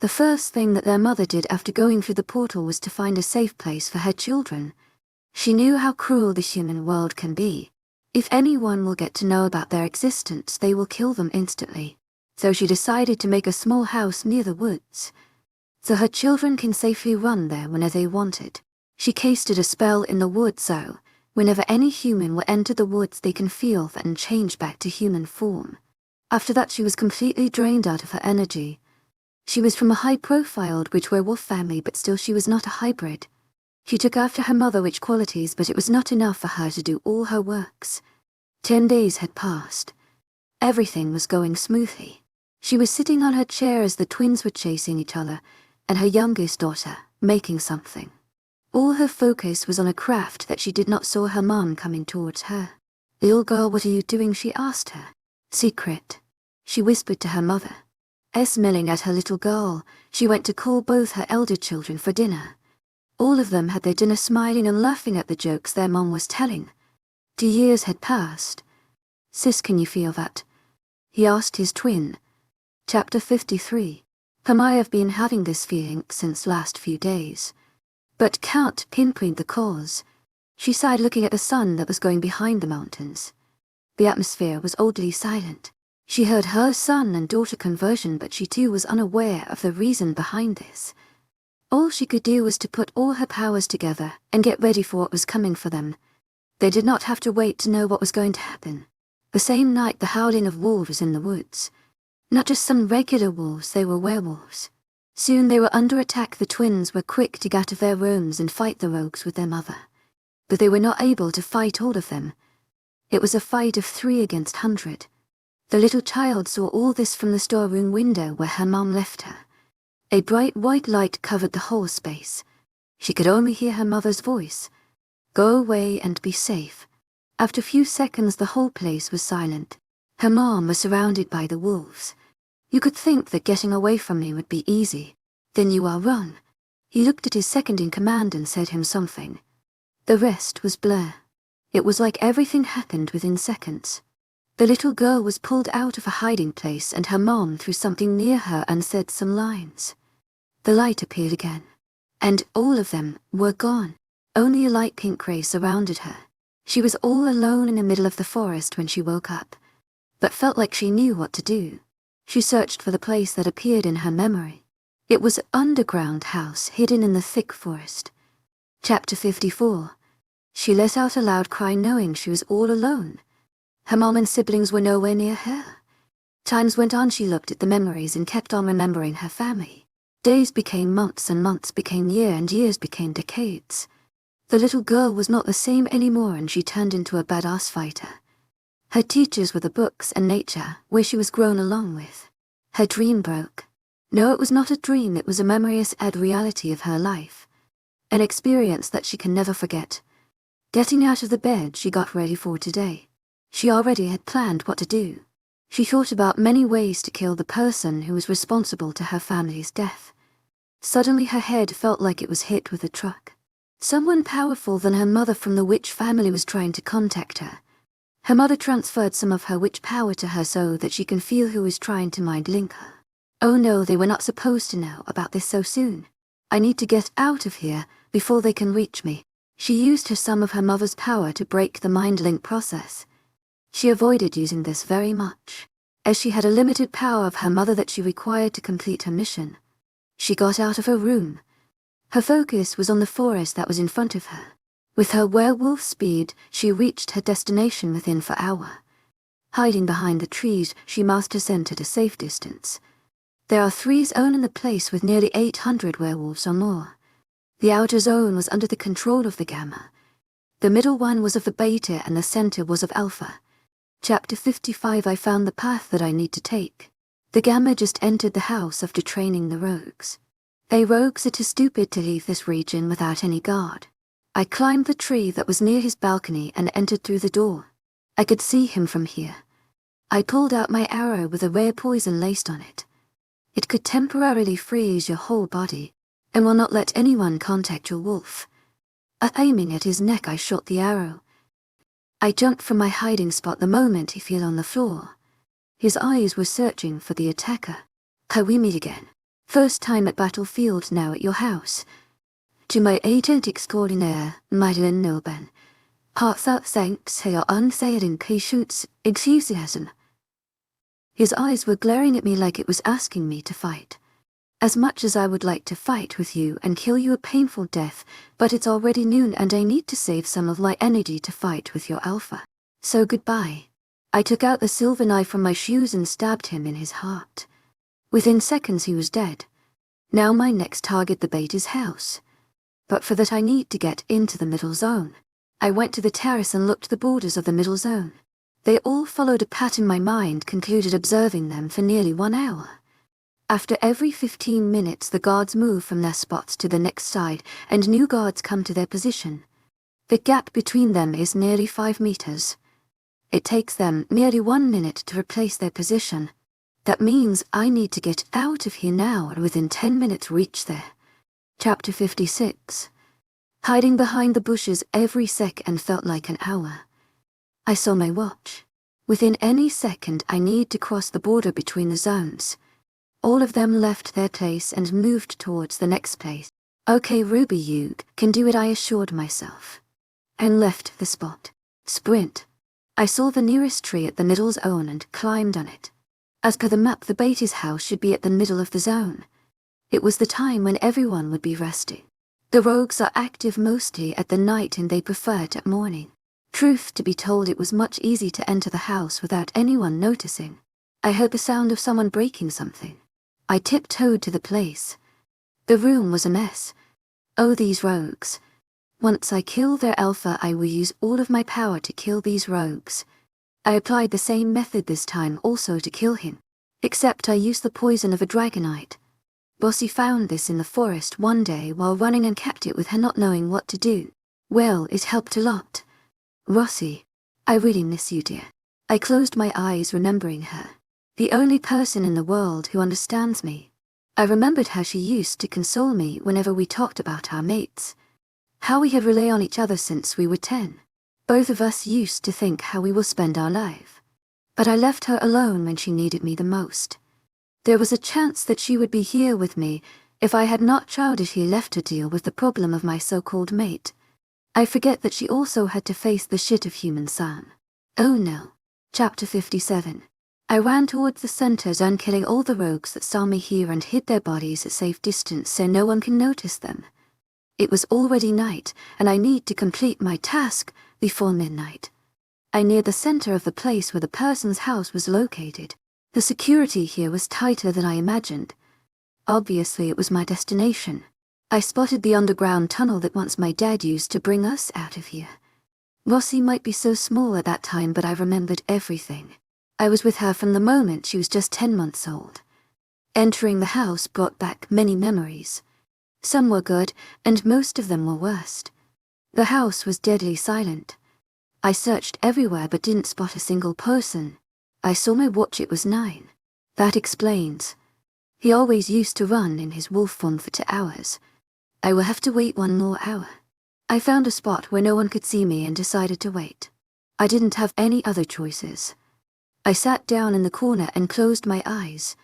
The first thing that their mother did after going through the portal was to find a safe place for her children. She knew how cruel the human world can be. If anyone will get to know about their existence, they will kill them instantly. So she decided to make a small house near the woods, so her children can safely run there whenever they wanted. She casted a spell in the woods, so whenever any human will enter the woods, they can feel that and change back to human form. After that, she was completely drained out of her energy. She was from a high-profile werewolf family, but still she was not a hybrid. She took after her mother witch qualities, but it was not enough for her to do all her works. 10 days had passed. Everything was going smoothly. She was sitting on her chair as the twins were chasing each other, and her youngest daughter making something. All her focus was on a craft that she did not saw her mom coming towards her. "Little girl, what are you doing?" she asked her. "Secret," she whispered to her mother. Smiling at her little girl, she went to call both her elder children for dinner. All of them had their dinner, smiling and laughing at the jokes their mom was telling. 50 years had passed. "Sis, can you feel that?" he asked his twin. Chapter 53. I have been having this feeling since last few days, but can't pinpoint the cause. She sighed, looking at the sun that was going behind the mountains. The atmosphere was oddly silent. She heard her son and daughter conversion, but she too was unaware of the reason behind this. All she could do was to put all her powers together and get ready for what was coming for them. They did not have to wait to know what was going to happen. The same night, the howling of wolves in the woods. Not just some regular wolves, they were werewolves. Soon they were under attack. The twins were quick to get out of their rooms and fight the rogues with their mother. But they were not able to fight all of them. It was a fight of 3 against 100. The little child saw all this from the storeroom window where her mom left her. A bright white light covered the whole space. She could only hear her mother's voice. "Go away and be safe." After a few seconds, the whole place was silent. Her mom was surrounded by the wolves. "You could think that getting away from me would be easy. Then you are wrong." He looked at his second-in-command and said him something. The rest was blur. It was like everything happened within seconds. The little girl was pulled out of a hiding place, and her mom threw something near her and said some lines. The light appeared again, and all of them were gone. Only a light pink ray surrounded her. She was all alone in the middle of the forest when she woke up, but felt like she knew what to do. She searched for the place that appeared in her memory. It was an underground house hidden in the thick forest. Chapter 54. She let out a loud cry, knowing she was all alone. Her mom and siblings were nowhere near her. Times went on. She looked at the memories and kept on remembering her family. Days became months, and months became years, and years became decades. The little girl was not the same anymore, and she turned into a badass fighter. Her teachers were the books and nature, where she was grown along with. Her dream broke. No, it was not a dream, it was a memory's ad reality of her life. An experience that she can never forget. Getting out of the bed, she got ready for today. She already had planned what to do. She thought about many ways to kill the person who was responsible to her family's death. Suddenly her head felt like it was hit with a truck. Someone powerful than her mother from the witch family was trying to contact her. Her mother transferred some of her witch power to her so that she can feel who is trying to mind link her. Oh no, they were not supposed to know about this so soon. I need to get out of here before they can reach me. She used some of her mother's power to break the mind link process. She avoided using this very much, as she had a limited power of her mother that she required to complete her mission. She got out of her room. Her focus was on the forest that was in front of her. With her werewolf speed, she reached her destination within an hour. Hiding behind the trees, she must ascend at a safe distance. There are 3 zones in the place with nearly 800 werewolves or more. The outer zone was under the control of the Gamma. The middle one was of the Beta, and the center was of Alpha. Chapter 55. I found the path that I need to take. The Gamma just entered the house after training the rogues. Rogues are too stupid to leave this region without any guard. I climbed the tree that was near his balcony and entered through the door. I could see him from here. I pulled out my arrow with a rare poison laced on it. It could temporarily freeze your whole body and will not let anyone contact your wolf. Aiming at his neck, I shot the arrow. I jumped from my hiding spot the moment he fell on the floor. His eyes were searching for the attacker. We meet again. First time at battlefield, now at your house. To my agent extraordinaire, Madeleine Nilben. Heartfelt thanks for your unfailing patience, enthusiasm. His eyes were glaring at me like it was asking me to fight. As much as I would like to fight with you and kill you a painful death, but it's already noon and I need to save some of my energy to fight with your alpha. So goodbye. I took out the silver knife from my shoes and stabbed him in his heart. Within seconds he was dead. Now my next target, the Beta's house. But for that I need to get into the middle zone. I went to the terrace and looked at the borders of the middle zone. They all followed a pattern my mind concluded observing them for nearly 1 hour. After every 15 minutes the guards move from their spots to the next side and new guards come to their position. The gap between them is nearly 5 meters. It takes them nearly 1 minute to replace their position. That means I need to get out of here now and within 10 minutes reach there. Chapter 56. Hiding behind the bushes every second felt like an hour. I saw my watch. Within any second I need to cross the border between the zones. All of them left their place and moved towards the next place. Okay, Ruby, you can do it, I assured myself. And left the spot. Sprint. I saw the nearest tree at the middle zone and climbed on it. As per the map, the Beatty's house should be at the middle of the zone. It was the time when everyone would be resting. The rogues are active mostly at the night and they prefer it at morning. Truth to be told, it was much easier to enter the house without anyone noticing. I heard the sound of someone breaking something. I tiptoed to the place. The room was a mess. Oh, these rogues. Once I kill their alpha, I will use all of my power to kill these rogues. I applied the same method this time also to kill him. Except I used the poison of a dragonite. Bossy found this in the forest one day while running and kept it with her, not knowing what to do. Well, it helped a lot. Rossi, I really miss you, dear. I closed my eyes remembering her. The only person in the world who understands me. I remembered how she used to console me whenever we talked about our mates. How we had relied on each other since we were 10. Both of us used to think how we will spend our life. But I left her alone when she needed me the most. There was a chance that she would be here with me if I had not childishly left her to deal with the problem of my so-called mate. I forget that she also had to face the shit of human son. Oh no. Chapter 57. I ran towards the center zone, killing all the rogues that saw me here and hid their bodies at safe distance so no one can notice them. It was already night, and I need to complete my task before midnight. I neared the center of the place where the person's house was located. The security here was tighter than I imagined. Obviously it was my destination. I spotted the underground tunnel that once my dad used to bring us out of here. Rossi might be so small at that time, but I remembered everything. I was with her from the moment she was just 10 months old. Entering the house brought back many memories. Some were good, and most of them were worst. The house was deadly silent. I searched everywhere but didn't spot a single person. I saw my watch, it was 9. That explains. He always used to run in his wolf form for 2 hours. I will have to wait 1 more hour. I found a spot where no one could see me and decided to wait. I didn't have any other choices. I sat down in the corner and closed my eyes.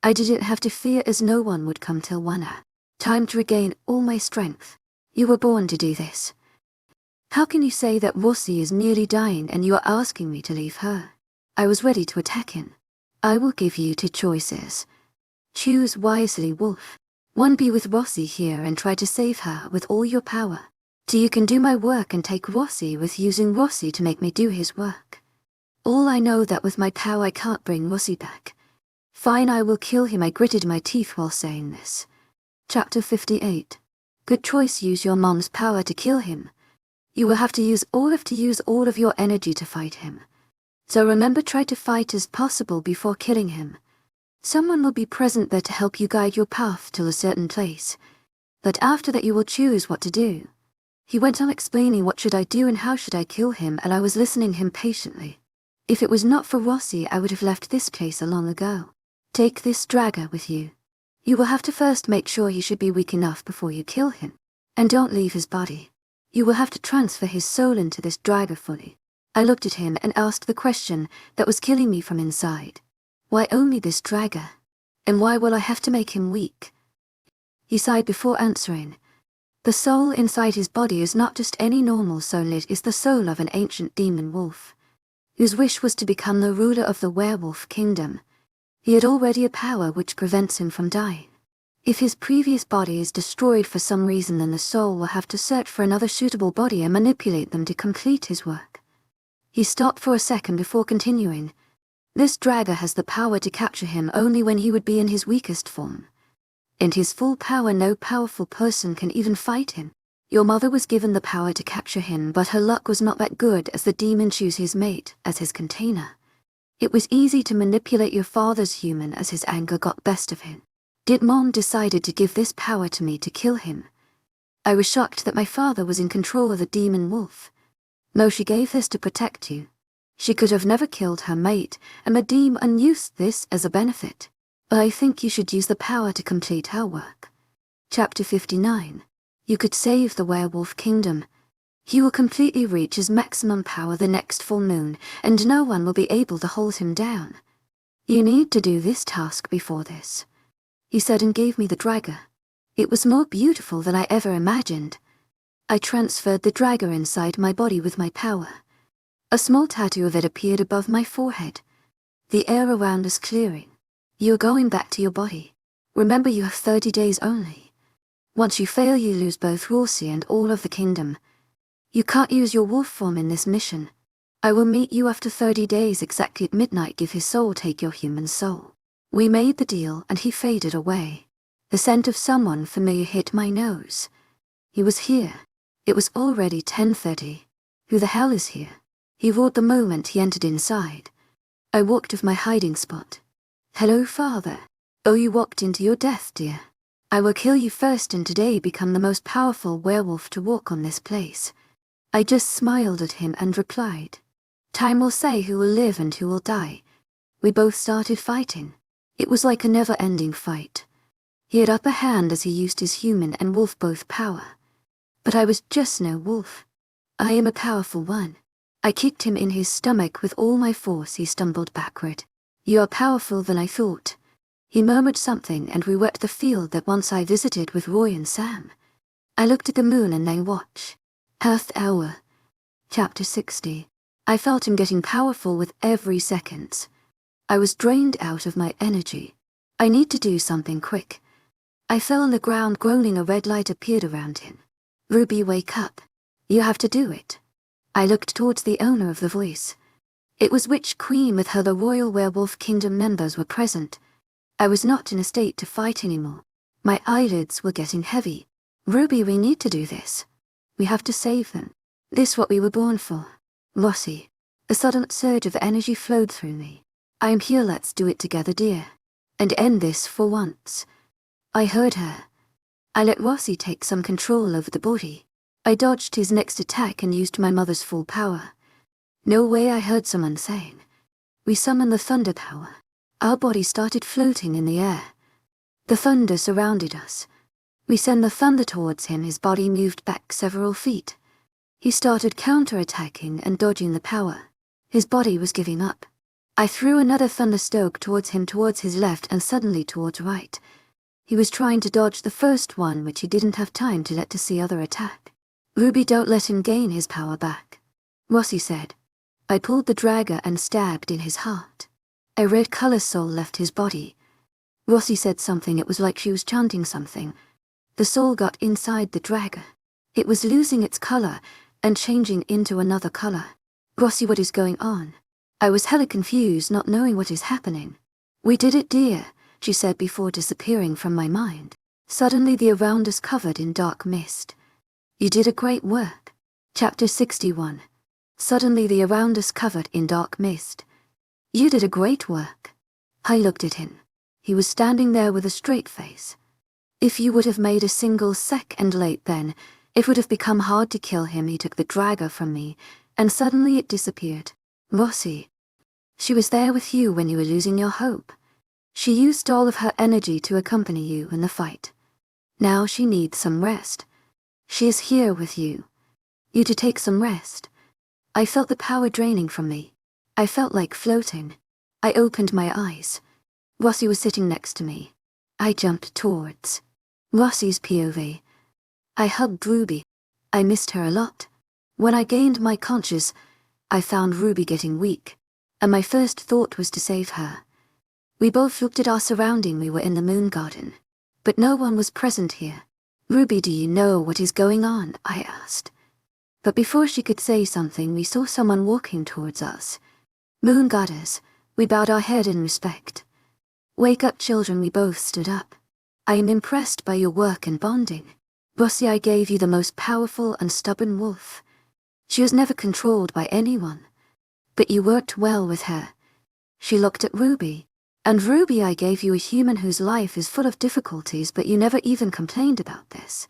I didn't have to fear as no one would come till 1 hour. Time to regain all my strength. You were born to do this. How can you say that Rossi is nearly dying and you are asking me to leave her? I was ready to attack him. I will give you 2 choices. Choose wisely, Wolf. 1, be with Rossi here and try to save her with all your power. 2, you can do my work and take Rossi with using Rossi to make me do his work. All I know that with my power I can't bring Rossi back. Fine, I will kill him. I gritted my teeth while saying this. Chapter 58. Good choice, use your mom's power to kill him. You will have to use all of your energy to fight him. So remember, try to fight as possible before killing him. Someone will be present there to help you guide your path to a certain place. But after that you will choose what to do. He went on explaining what should I do and how should I kill him, and I was listening him patiently. If it was not for Rossi, I would have left this place long ago. Take this dragger with you. You will have to first make sure he should be weak enough before you kill him. And don't leave his body. You will have to transfer his soul into this dragger fully. I looked at him and asked the question that was killing me from inside. Why only this dragger? And why will I have to make him weak? He sighed before answering. The soul inside his body is not just any normal soul, it is the soul of an ancient demon wolf, whose wish was to become the ruler of the werewolf kingdom. He had already a power which prevents him from dying. If his previous body is destroyed for some reason, then the soul will have to search for another suitable body and manipulate them to complete his work. He stopped for a second before continuing. This dragger has the power to capture him only when he would be in his weakest form. In his full power, no powerful person can even fight him. Your mother was given the power to capture him, but her luck was not that good as the demon chose his mate as his container. It was easy to manipulate your father's human as his anger got best of him. Did Mom decided to give this power to me to kill him? I was shocked that my father was in control of the demon wolf. No, she gave this to protect you. She could have never killed her mate, and the demon used this as a benefit. But I think you should use the power to complete her work. Chapter 59. You could save the werewolf kingdom. He will completely reach his maximum power the next full moon, and no one will be able to hold him down. You need to do this task before this, he said and gave me the dagger. It was more beautiful than I ever imagined. I transferred the dagger inside my body with my power. A small tattoo of it appeared above my forehead. The air around us clearing. You're going back to your body. Remember, you have 30 days only. Once you fail, you lose both Royal and all of the kingdom. You can't use your wolf form in this mission. I will meet you after 30 days exactly at midnight. Give his soul, take your human soul. We made the deal and he faded away. The scent of someone familiar hit my nose. He was here. It was already 10:30. Who the hell is here? He roared the moment he entered inside. I walked to my hiding spot. Hello, father. Oh, you walked into your death, dear. I will kill you first and today become the most powerful werewolf to walk on this place. I just smiled at him and replied, time will say who will live and who will die. We both started fighting. It was like a never-ending fight. He had upper hand as he used his human and wolf both power. But I was just no wolf. I am a powerful one. I kicked him in his stomach with all my force. He stumbled backward. You are powerful than I thought. He murmured something and we were at the field that once I visited with Roy and Sam. I looked at the moon and they watch. Earth Hour. Chapter 60. I felt him getting powerful with every second. I was drained out of my energy. I need to do something quick. I fell on the ground groaning. A red light appeared around him. Ruby, wake up. You have to do it. I looked towards the owner of the voice. It was Witch Queen. With her the Royal Werewolf Kingdom members were present. I was not in a state to fight anymore. My eyelids were getting heavy. Ruby, we need to do this. We have to save them. This what we were born for. Rossi. A sudden surge of energy flowed through me. I am here, let's do it together, dear. And end this for once. I heard her. I let Rossi take some control over the body. I dodged his next attack and used my mother's full power. No way, I heard someone saying. We summoned the thunder power. Our body started floating in the air. The thunder surrounded us. We sent the thunder towards him. His body moved back several feet. He started counter-attacking and dodging the power. His body was giving up. I threw another thunderstoke towards him, towards his left and suddenly towards right. He was trying to dodge the first one, which he didn't have time to let to see other attack. Ruby, don't let him gain his power back, Rossi said. I pulled the dagger and stabbed in his heart. A red color soul left his body. Rossi said something. It was like she was chanting something. The soul got inside the dagger. It was losing its color and changing into another color. Rossi, what is going on? I was hella confused, not knowing what is happening. We did it, dear, she said before disappearing from my mind. Suddenly the around us covered in dark mist. You did a great work. Chapter 61. Suddenly the around us covered in dark mist. You did a great work. I looked at him. He was standing there with a straight face. If you would have made a single second late then, it would have become hard to kill him. He took the dagger from me, and suddenly it disappeared. Rossi. She was there with you when you were losing your hope. She used all of her energy to accompany you in the fight. Now she needs some rest. She is here with you. You to take some rest. I felt the power draining from me. I felt like floating. I opened my eyes. Rossi was sitting next to me. I jumped towards Rossi's POV. I hugged Ruby. I missed her a lot. When I gained my conscious, I found Ruby getting weak, and my first thought was to save her. We both looked at our surrounding. We were in the moon garden, but no one was present here. Ruby, do you know what is going on? I asked. But before she could say something, we saw someone walking towards us. Moon goddess, we bowed our head in respect. Wake up, children, we both stood up. I am impressed by your work and bonding. Rossi, I gave you the most powerful and stubborn wolf. She was never controlled by anyone. But you worked well with her. She looked at Ruby. And Ruby, I gave you a human whose life is full of difficulties, but you never even complained about this.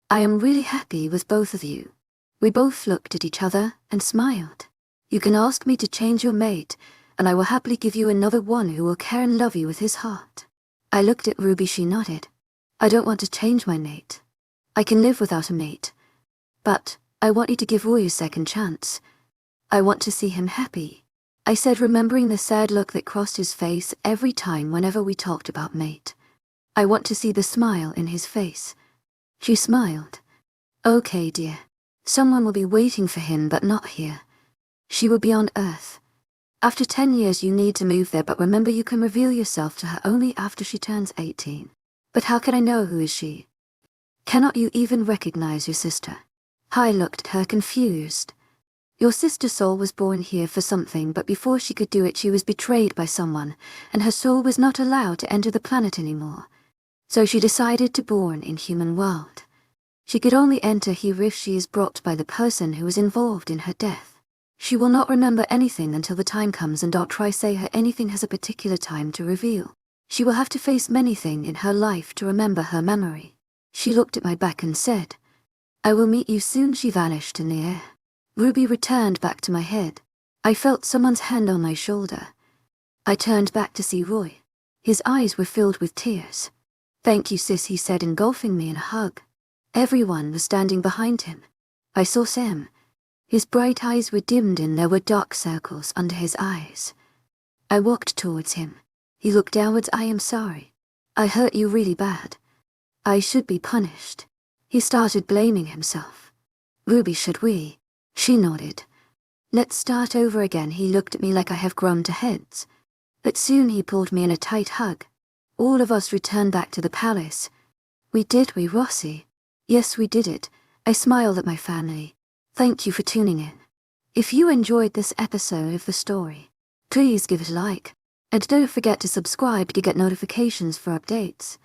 I am really happy with both of you. We both looked at each other and smiled. You can ask me to change your mate, and I will happily give you another one who will care and love you with his heart. I looked at Ruby. She nodded. I don't want to change my mate. I can live without a mate. But I want you to give Roy a second chance. I want to see him happy, I said, remembering the sad look that crossed his face every time whenever we talked about mate. I want to see the smile in his face. She smiled. Okay, dear. Someone will be waiting for him, but not here. She will be on Earth. After 10 years you need to move there, but remember you can reveal yourself to her only after she turns 18. But how can I know who is she? Cannot you even recognize your sister? I looked at her confused. Your sister's soul was born here for something, but before she could do it she was betrayed by someone, and her soul was not allowed to enter the planet anymore. So she decided to born in human world. She could only enter here if she is brought by the person who was involved in her death. She will not remember anything until the time comes, and don't try say her anything has a particular time to reveal. She will have to face many things in her life to remember her memory. She looked at my back and said, I will meet you soon. She vanished in the air. Ruby returned back to my head. I felt someone's hand on my shoulder. I turned back to see Roy. His eyes were filled with tears. Thank you, sis, he said, engulfing me in a hug. Everyone was standing behind him. I saw Sam. His bright eyes were dimmed and there were dark circles under his eyes. I walked towards him. He looked downwards. I am sorry. I hurt you really bad. I should be punished. He started blaming himself. Ruby, should we? She nodded. Let's start over again. He looked at me like I have grown to heads. But soon he pulled me in a tight hug. All of us returned back to the palace. We did, we, Rossi? Yes, we did it. I smiled at my family. Thank you for tuning in. If you enjoyed this episode of the story, please give it a like. And don't forget to subscribe to get notifications for updates.